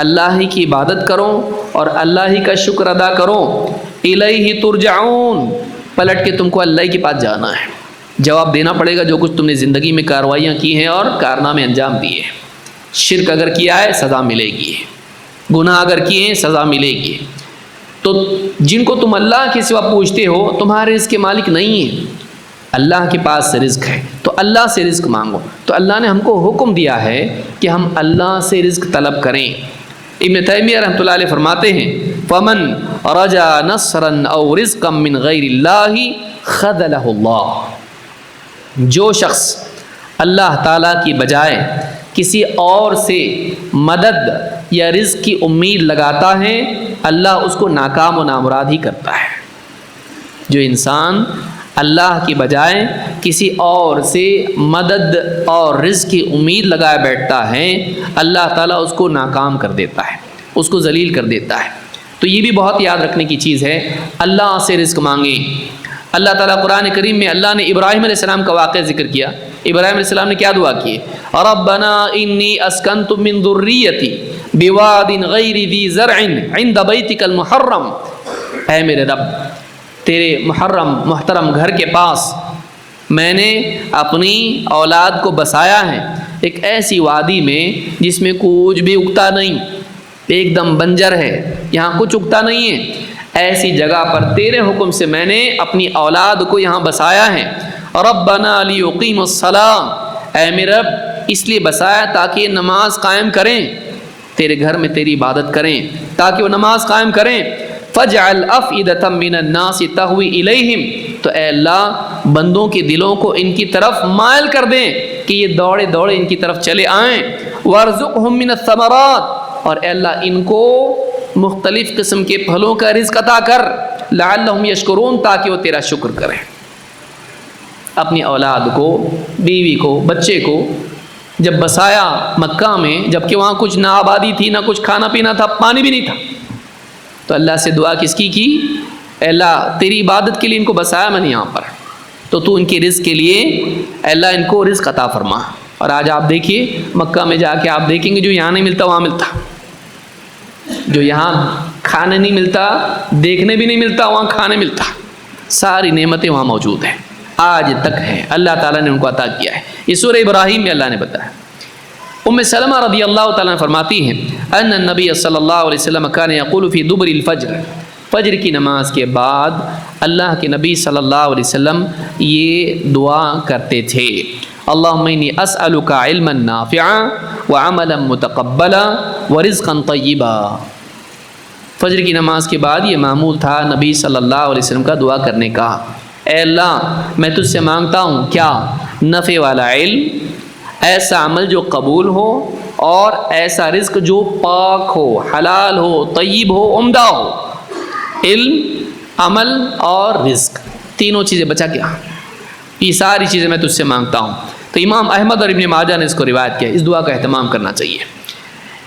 اللہ ہی کی عبادت کرو، اور اللہ ہی کا شکر ادا کرو. الیہ ترجعون، پلٹ کے تم کو اللہ کے پاس جانا ہے، جواب دینا پڑے گا جو کچھ تم نے زندگی میں کارروائیاں کی ہیں اور کارنامے انجام دیے. شرک اگر کیا ہے سزا ملے گی. گناہ اگر کیے ہیں سزا ملے گی۔ تو جن کو تم اللہ کے سوا پوچھتے ہو تمہارے رزق کے مالک نہیں ہیں، اللہ کے پاس رزق ہے، تو اللہ سے رزق مانگو۔ تو اللہ نے ہم کو حکم دیا ہے کہ ہم اللہ سے رزق طلب کریں۔ ابن تیمیہ رحمۃ اللہ علیہ فرماتے ہیں فمن رجا نصرا او رزقا من غیر اللہ خذلہ اللہ، جو شخص اللہ تعالیٰ کی بجائے کسی اور سے مدد یا رزق کی امید لگاتا ہے اللہ اس کو ناکام و نامراد ہی کرتا ہے۔ جو انسان اللہ کی بجائے کسی اور سے مدد اور رزق کی امید لگائے بیٹھتا ہے اللہ تعالیٰ اس کو ناکام کر دیتا ہے، اس کو ذلیل کر دیتا ہے۔ تو یہ بھی بہت یاد رکھنے کی چیز ہے، اللہ سے رزق مانگیں۔ اللہ تعالیٰ قرآن کریم میں اللہ نے ابراہیم علیہ السلام کا واقعہ ذکر کیا۔ ابراہیم علیہ السلام نے کیا دعا کی؟ ربنا انی اسکنت من ذریتی بواد غیر ذی زرع عند بیتک المحرم، اے میرے رب تیرے محترم گھر کے پاس میں نے اپنی اولاد کو بسایا ہے ایک ایسی وادی میں جس میں کچھ بھی اگتا نہیں، ایک دم بنجر ہے، یہاں کچھ اگتا نہیں ہے، ایسی جگہ پر تیرے حکم سے میں نے اپنی اولاد کو یہاں بسایا ہے۔ ربنا لیقیموا الصلاۃ، اے میرے رب اس لیے بسایا تاکہ یہ نماز قائم کریں، تیرے گھر میں تیری عبادت کریں تاکہ وہ نماز قائم کریں۔ فاجعل افئدۃ من الناس تہوی الیہم، تو اے اللہ بندوں کے دلوں کو ان کی طرف مائل کر دیں کہ یہ دوڑے دوڑے ان کی طرف چلے آئیں۔ وارزقہم من الثمرات، اور اے اللہ ان کو مختلف قسم کے پھلوں کا رزق عطا کر، لعلہم یشکرون، تاکہ وہ تیرا شکر کریں۔ اپنی اولاد کو، بیوی کو، بچے کو جب بسایا مکہ میں، جبکہ وہاں کچھ نہ آبادی تھی، نہ کچھ کھانا پینا تھا، پانی بھی نہیں تھا، تو اللہ سے دعا کس کی اے اللہ تیری عبادت کے لیے ان کو بسایا میں نے یہاں پر، تو ان کے رزق کے لیے اے اللہ ان کو رزق عطا فرما۔ اور آج آپ دیکھیے مکہ میں جا کے آپ دیکھیں گے جو یہاں نہیں ملتا وہاں ملتا، جو یہاں کھانے نہیں ملتا، دیکھنے بھی نہیں ملتا، وہاں کھانے ملتا، ساری نعمتیں وہاں موجود ہیں، آج تک ہیں، اللہ تعالیٰ نے ان کو عطا کیا ہے۔ یہ سورہ ابراہیم میں اللہ نے بتایا۔ ام سلمہ رضی اللہ تعالیٰ عنہ فرماتی ہیں ان النبی صلی اللہ علیہ وسلم کان یقول فی دبر الفجر، فجر کی نماز کے بعد اللہ کے نبی صلی اللہ علیہ وسلم یہ دعا کرتے تھے، اللہم انی اسألک علما نافعا وعملا متقبلا ورزقا طیبا۔ فجر کی نماز کے بعد یہ معمول تھا نبی صلی اللہ علیہ وسلم کا دعا کرنے کا، اے اللہ میں تجھ سے مانگتا ہوں کیا؟ نفع والا علم، ایسا عمل جو قبول ہو، اور ایسا رزق جو پاک ہو، حلال ہو، طیب ہو، عمدہ ہو۔ علم، عمل اور رزق، تینوں چیزیں بچا کیا، یہ ساری چیزیں میں تجھ سے مانگتا ہوں۔ تو امام احمد اور ابن ماجہ نے اس کو روایت کیا، اس دعا کا اہتمام کرنا چاہیے،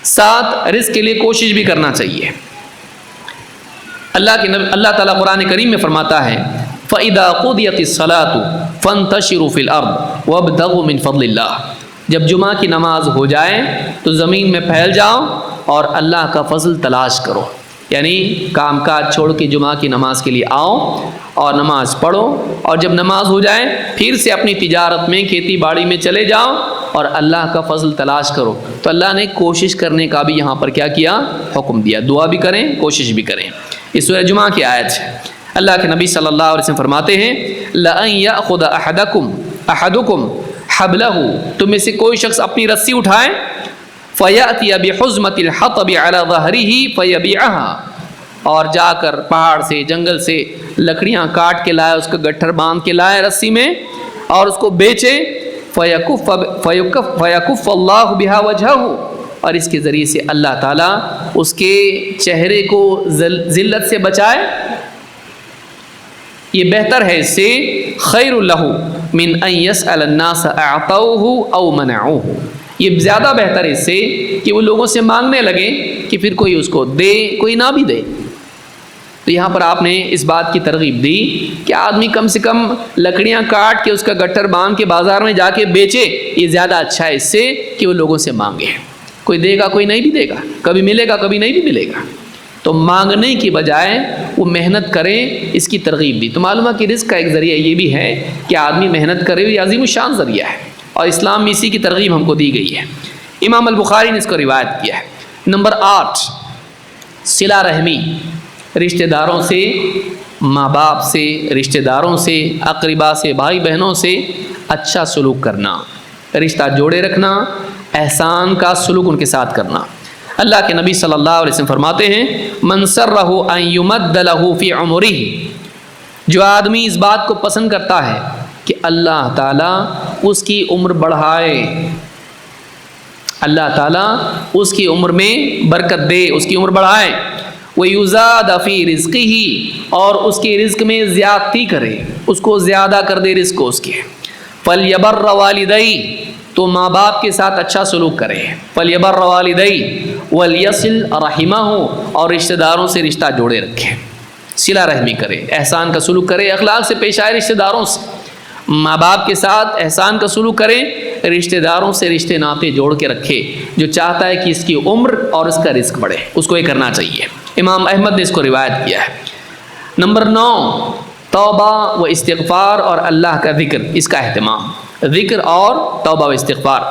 ساتھ رزق کے لیے کوشش بھی کرنا چاہیے۔ اللہ تعالیٰ قرآن کریم میں فرماتا ہے فَإِذَا قُضِيَتِ الصَّلَاةُ فَانْتَشِرُوا فِي الْأَرْضِ وَابْتَغُوا مِنْ فَضْلِ اللَّهِ، جب جمعہ کی نماز ہو جائے تو زمین میں پھیل جاؤ اور اللہ کا فضل تلاش کرو، یعنی کام کاج چھوڑ کے جمعہ کی نماز کے لیے آؤ اور نماز پڑھو، اور جب نماز ہو جائے پھر سے اپنی تجارت میں، کھیتی باڑی میں چلے جاؤ اور اللہ کا فضل تلاش کرو۔ تو اللہ نے کوشش کرنے کا بھی یہاں پر کیا کیا؟ حکم دیا، دعا بھی کریں، کوشش بھی کریں۔ اس سورہ جمعہ کی آیت ہے، اللہ کے نبی صلی اللہ علیہ وسلم فرماتے ہیں لَأَن يَأْخُذَ أَحَدُكُمْ حَبْلَهُ، تم میں سے کوئی شخص اپنی رسی اٹھائے فَيَأْتِيَ بِحُزْمَةِ الْحَطَبِ عَلَى ظَهْرِهِ فَيَبِيعَهَا، اور جا کر پہاڑ سے، جنگل سے لکڑیاں کاٹ کے لائے، اس کا گٹھر باندھ کے لائے رسی میں اور اس کو بیچے، فَيَكُفَّ اللَّهُ بِهَا وَجْهَهُ، اور اس کے ذریعے سے اللہ تعالیٰ اس کے چہرے کو ذلت سے بچائے، یہ بہتر ہے اس سے خیر لہ من ان یسأل الناس اعطوہ او منعوہ، یہ زیادہ بہتر ہے اس سے کہ وہ لوگوں سے مانگنے لگے کہ پھر کوئی اس کو دے کوئی نہ بھی دے۔ تو یہاں پر آپ نے اس بات کی ترغیب دی کہ آدمی کم سے کم لکڑیاں کاٹ کے اس کا گٹھر باندھ کے بازار میں جا کے بیچے، یہ زیادہ اچھا ہے اس سے کہ وہ لوگوں سے مانگے، کوئی دے گا کوئی نہیں بھی دے گا، کبھی ملے گا کبھی نہیں بھی ملے گا، تو مانگنے کی بجائے وہ محنت کریں، اس کی ترغیب دی۔ تو معلوم ہے کہ رزق کا ایک ذریعہ یہ بھی ہے کہ آدمی محنت کرے، یہ عظیم الشان ذریعہ ہے، اور اسلام میں اسی کی ترغیب ہم کو دی گئی ہے۔ امام البخاری نے اس کو روایت کیا ہے۔ نمبر 8، صلہ رحمی، رشتہ داروں سے، ماں باپ سے، رشتہ داروں سے، اقربا سے، بھائی بہنوں سے اچھا سلوک کرنا، رشتہ جوڑے رکھنا، احسان کا سلوک ان کے ساتھ کرنا۔ اللہ کے نبی صلی اللہ علیہ وسلم فرماتے ہیں من سرہ ان یمد لہ فی عمرہ، جو آدمی اس بات کو پسند کرتا ہے کہ اللہ تعالیٰ اس کی عمر بڑھائے، اللہ تعالیٰ اس کی عمر میں برکت دے، اس کی عمر بڑھائے، وَيُزَادَ فِي رِزْقِهِ، اور اس کے رزق میں زیادتی کرے، اس کو زیادہ کر دے رزق کو اس کے، فَلْيَبَرَّ وَالِدَيْهِ، تو ماں باپ کے ساتھ اچھا سلوک کرے، فَلْيَبَرَّ وَالِدَيْهِ وَلْيَصِلْ رَحِمَهُ، اور رشتہ داروں سے رشتہ جوڑے رکھے، صلہ رحمی کرے، احسان کا سلوک کرے، اخلاق سے پیش آئے رشتہ داروں سے، ماں باپ کے ساتھ احسان کا سلوک کرے، رشتہ داروں سے رشتے ناطے جوڑ کے رکھے۔ جو چاہتا ہے کہ اس کی عمر اور اس کا رزق بڑھے، اس کو یہ کرنا چاہیے۔ امام احمد نے اس کو روایت کیا ہے۔ نمبر 9، توبہ و استغفار اور اللہ کا ذکر، اس کا اہتمام، ذکر اور توبہ و استغفار۔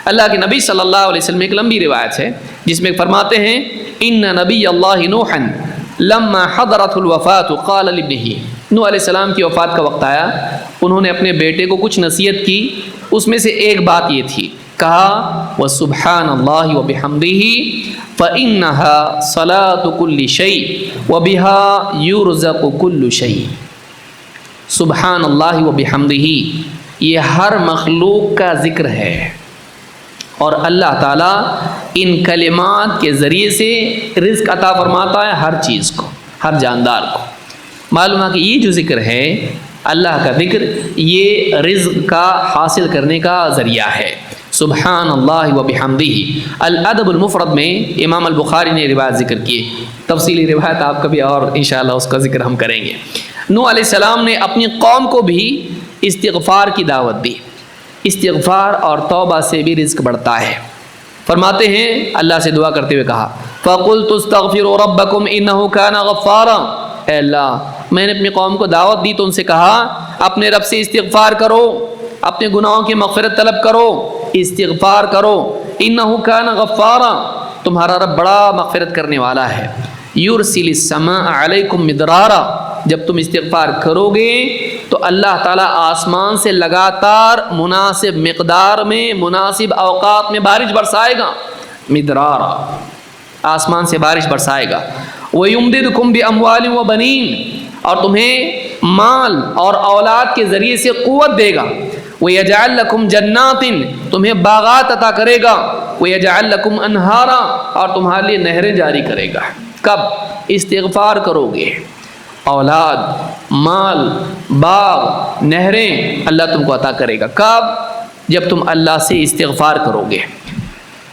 اللہ کے نبی صلی اللہ علیہ وسلم ایک لمبی روایت ہے جس میں فرماتے ہیں ان نبی اللہ نوحا لما حضرت الوفات قال لابنہ، نوح علیہ السلام کی وفات کا وقت آیا، انہوں نے اپنے بیٹے کو کچھ نصیحت کی، اس میں سے ایک بات یہ تھی، کہا وسبحان اللہ وبحمدہ فإنها صلاة كل شيء وبها يرزق كل شيء۔ سبحان اللہ وبحمدہ، یہ ہر مخلوق کا ذکر ہے، اور اللہ تعالیٰ ان کلمات کے ذریعے سے رزق عطا فرماتا ہے ہر چیز کو، ہر جاندار کو۔ معلوم ہے کہ یہ جو ذکر ہے، اللہ کا ذکر، یہ رزق کا حاصل کرنے کا ذریعہ ہے۔ سبحان اللہ وبحمدہ۔ الادب المفرد میں امام البخاری نے روایت ذکر کی، تفصیلی روایت آپ کبھی اور انشاءاللہ اس کا ذکر ہم کریں گے۔ نوح علیہ السلام نے اپنی قوم کو بھی استغفار کی دعوت دی، استغفار اور توبہ سے بھی رزق بڑھتا ہے۔ فرماتے ہیں اللہ سے دعا کرتے ہوئے کہا فَقُلْتُ اسْتَغْفِرُوا رَبَّكُمْ إِنَّهُ كَانَ غَفَّارًا، اے اللہ میں نے اپنی قوم کو دعوت دی تو ان سے کہا اپنے رب سے استغفار کرو، اپنے گناہوں کی مغفرت طلب کرو، استغفار کرو، إِنَّهُ كَانَ غَفَّارًا، تمہارا رب بڑا مغفرت کرنے والا ہے، يُرْسِلِ السَّمَاءَ عَلَيْكُمْ مِدْرَارًا، جب تم استغفار کرو گے تو اللہ تعالیٰ آسمان سے لگاتار مناسب مقدار میں، مناسب اوقات میں بارش برسائے گا، مدرارا، آسمان سے بارش برسائے گا۔ وَيُمْدِدْكُمْ بِأَمْوَالٍ وَبَنِينَ، اور تمہیں مال اور اولاد کے ذریعے سے قوت دے گا۔ وَيَجْعَلْ لَكُمْ جَنَّاتٍ، تمہیں باغات عطا کرے گا۔ وَيَجْعَلْ لَكُمْ أَنْهَارًا، اور تمہارے لیے نہریں جاری کرے گا۔ کب؟ استغفار کرو گے۔ اولاد، مال، باغ، نہریں اللہ تم کو عطا کرے گا۔ کب؟ جب تم اللہ سے استغفار کرو گے۔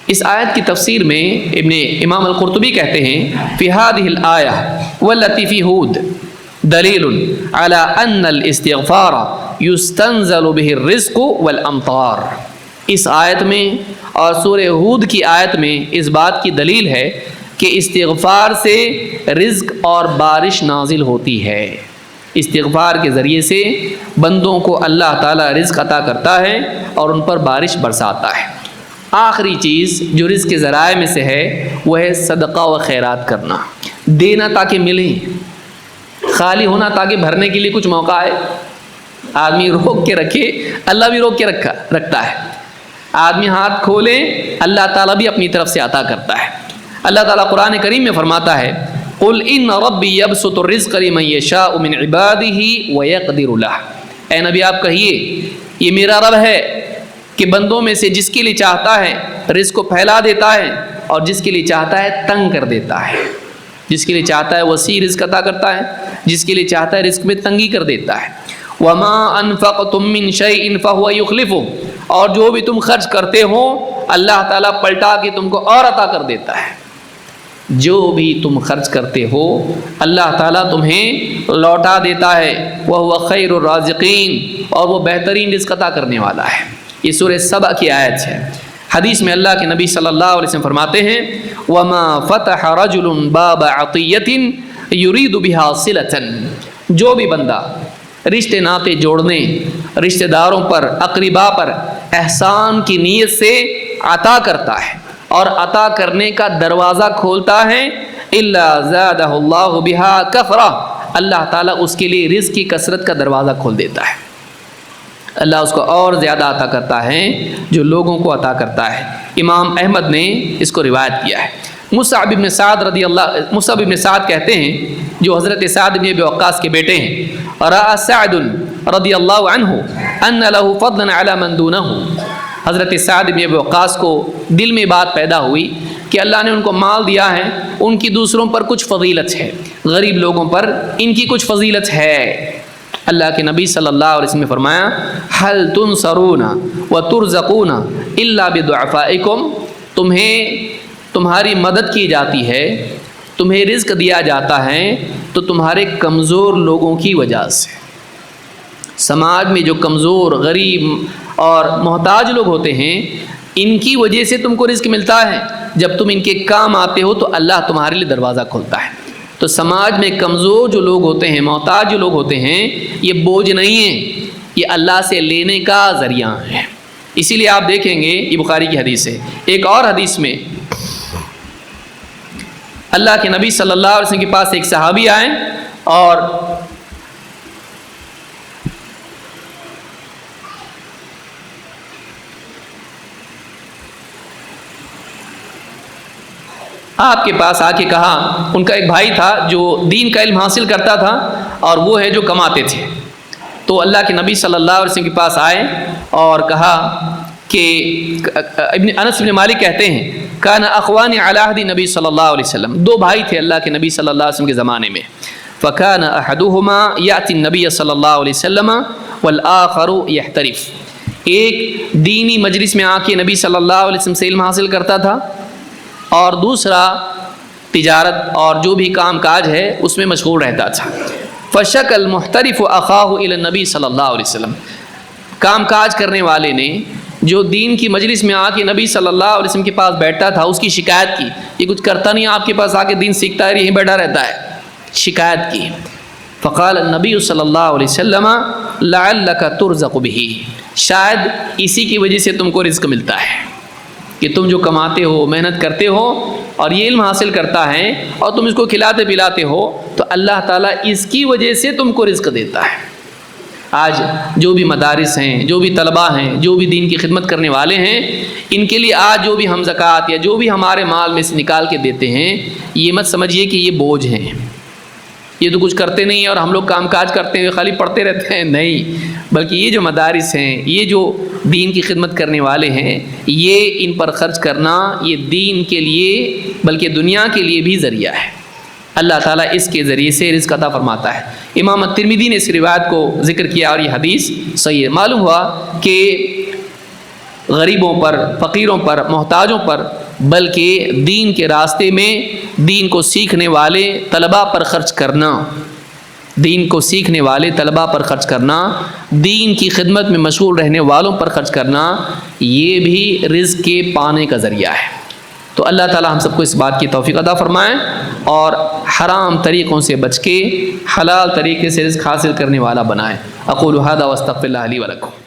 اس آیت کی تفسیر میں امام القرطبی کہتے ہیں فی هذه الآیہ والتی فی ہود دلیل علی ان الاستغفار یستنزل به الرزق والامطار، اس آیت میں اور سورہ ہود کی آیت میں اس بات کی دلیل ہے کہ استغفار سے رزق اور بارش نازل ہوتی ہے، استغفار کے ذریعے سے بندوں کو اللہ تعالیٰ رزق عطا کرتا ہے اور ان پر بارش برساتا ہے۔ آخری چیز جو رزق کے ذرائع میں سے ہے وہ ہے صدقہ و خیرات کرنا، دینا تاکہ ملے، خالی ہونا تاکہ بھرنے کے لیے کچھ موقع آئے۔ آدمی روک کے رکھے، اللہ بھی روک کے رکھتا ہے، آدمی ہاتھ کھولے اللہ تعالیٰ بھی اپنی طرف سے عطا کرتا ہے۔ اللہ تعالیٰ قرآن کریم میں فرماتا ہے قُلْ إِنَّ رَبِّي يَبْسُطُ الرِّزْقَ لِمَن يَشَاءُ مِنْ عِبَادِهِ وَيَقْدِرُ لَهُ، اے نبی آپ کہیے یہ میرا رب ہے کہ بندوں میں سے جس کے لیے چاہتا ہے رزق کو پھیلا دیتا ہے اور جس کے لیے چاہتا ہے تنگ کر دیتا ہے، جس کے لیے چاہتا ہے وسیع رزق عطا کرتا ہے، جس کے لیے چاہتا ہے رزق میں تنگی کر دیتا ہے۔ وَمَا أَنفَقْتُم مِّن شَيْءٍ فَهُوَ يُخْلِفُهُ، اور جو بھی تم خرچ کرتے ہو اللہ تعالیٰ پلٹا کے تم کو اور عطا کر دیتا ہے۔ جو بھی تم خرچ کرتے ہو اللہ تعالیٰ تمہیں لوٹا دیتا ہے، وَهُوَ خَيْرُ الرَّازِقِينَ، اور وہ بہترین رزق عطا کرنے والا ہے۔ یہ سورہ سبا کی آیت ہے۔ حدیث میں اللہ کے نبی صلی اللہ علیہ وسلم فرماتے ہیں وَمَا فَتَحَ رَجُلٌ بَابَ عَطِيَّةٍ يُرِيدُ بِهَا صِلَةً، جو بھی بندہ رشتے ناطے جوڑنے، رشتہ داروں پر، اقربا پر احسان کی نیت سے عطا کرتا ہے اور عطا کرنے کا دروازہ کھولتا ہے الا زادہ اللہ بہا کثرہ، اللہ تعالیٰ اس کے لیے رزق کی کثرت کا دروازہ کھول دیتا ہے۔ اللہ اس کو اور زیادہ عطا کرتا ہے جو لوگوں کو عطا کرتا ہے۔ امام احمد نے اس کو روایت کیا ہے۔ مصعب بن سعد کہتے ہیں، جو حضرت سعد بن ابی وقاص کے بیٹے ہیں، رأى سعد رضی اللہ عنہ ان له فضلا علی من دونہ، حضرت سعد بن ابی وقاص کو دل میں بات پیدا ہوئی کہ اللہ نے ان کو مال دیا ہے، ان کی دوسروں پر کچھ فضیلت ہے، غریب لوگوں پر ان کی کچھ فضیلت ہے۔ اللہ کے نبی صلی اللہ علیہ وسلم نے فرمایا هل تنصرون وترزقون الا بضعفائکم، تمہاری مدد کی جاتی ہے، تمہیں رزق دیا جاتا ہے تو تمہارے کمزور لوگوں کی وجہ سے۔ سماج میں جو کمزور، غریب اور محتاج لوگ ہوتے ہیں، ان کی وجہ سے تم کو رزق ملتا ہے۔ جب تم ان کے کام آتے ہو تو اللہ تمہارے لیے دروازہ کھولتا ہے۔ تو سماج میں کمزور جو لوگ ہوتے ہیں، محتاج جو لوگ ہوتے ہیں، یہ بوجھ نہیں ہیں، یہ اللہ سے لینے کا ذریعہ ہے۔ اسی لیے آپ دیکھیں گے، یہ بخاری کی حدیث ہے، ایک اور حدیث میں اللہ کے نبی صلی اللہ علیہ وسلم کے پاس ایک صحابی آئے اور آپ کے پاس آ کے کہا، ان کا ایک بھائی تھا جو دین کا علم حاصل کرتا تھا اور وہ ہے جو کماتے تھے، تو اللہ کے نبی صلی اللہ علیہ وسلم کے پاس آئے اور کہا کہ انس بن مالک کہتے ہیں کان اخوان علی عہد نبی صلی اللہ علیہ وسلم، دو بھائی تھے اللہ کے نبی صلی اللہ علیہ وسلم کے زمانے میں، فکان احدهما یاتی النبی صلی اللہ علیہ وسلم والآخر یحترف، ایک دینی مجلس میں آ کے نبی صلی اللہ علیہ وسلم سے علم حاصل کرتا تھا اور دوسرا تجارت اور جو بھی کام کاج ہے اس میں مشغول رہتا تھا۔ فشک المحترف اخاہ الی النبی صلی اللہ علیہ وسلم، کام کاج کرنے والے نے جو دین کی مجلس میں آ کے نبی صلی اللہ علیہ وسلم کے پاس بیٹھتا تھا اس کی شکایت کی، یہ کچھ کرتا نہیں، آپ کے پاس آ کے دین سیکھتا ہے، یہیں بیٹھا رہتا ہے، شکایت کی۔ فقال النبی صلی اللہ علیہ وسلم لعلک ترزق بہ، شاید اسی کی وجہ سے تم کو رزق ملتا ہے کہ تم جو کماتے ہو، محنت کرتے ہو اور یہ علم حاصل کرتا ہے اور تم اس کو کھلاتے پلاتے ہو تو اللہ تعالیٰ اس کی وجہ سے تم کو رزق دیتا ہے۔ آج جو بھی مدارس ہیں، جو بھی طلباء ہیں، جو بھی دین کی خدمت کرنے والے ہیں، ان کے لیے آج جو بھی ہم زکوٰۃ یا جو بھی ہمارے مال میں سے نکال کے دیتے ہیں، یہ مت سمجھیے کہ یہ بوجھ ہیں، یہ تو کچھ کرتے نہیں ہیں اور ہم لوگ کام کاج کرتے ہیں خالی پڑھتے رہتے ہیں، نہیں، بلکہ یہ جو مدارس ہیں، یہ جو دین کی خدمت کرنے والے ہیں، یہ ان پر خرچ کرنا یہ دین کے لیے بلکہ دنیا کے لیے بھی ذریعہ ہے۔ اللہ تعالیٰ اس کے ذریعے سے رزق عطا فرماتا ہے۔ امام ترمذی نے اس روایت کو ذکر کیا اور یہ حدیث صحیح ہے۔ معلوم ہوا کہ غریبوں پر، فقیروں پر، محتاجوں پر، بلکہ دین کے راستے میں دین کو سیکھنے والے طلباء پر خرچ کرنا، دین کو سیکھنے والے طلباء پر خرچ کرنا، دین کی خدمت میں مشغول رہنے والوں پر خرچ کرنا، یہ بھی رزق کے پانے کا ذریعہ ہے۔ تو اللہ تعالی ہم سب کو اس بات کی توفیق عطا فرمائے اور حرام طریقوں سے بچ کے حلال طریقے سے رزق حاصل کرنے والا بنائے۔ اقول ھذا واستغفر اللہ لی ولکم۔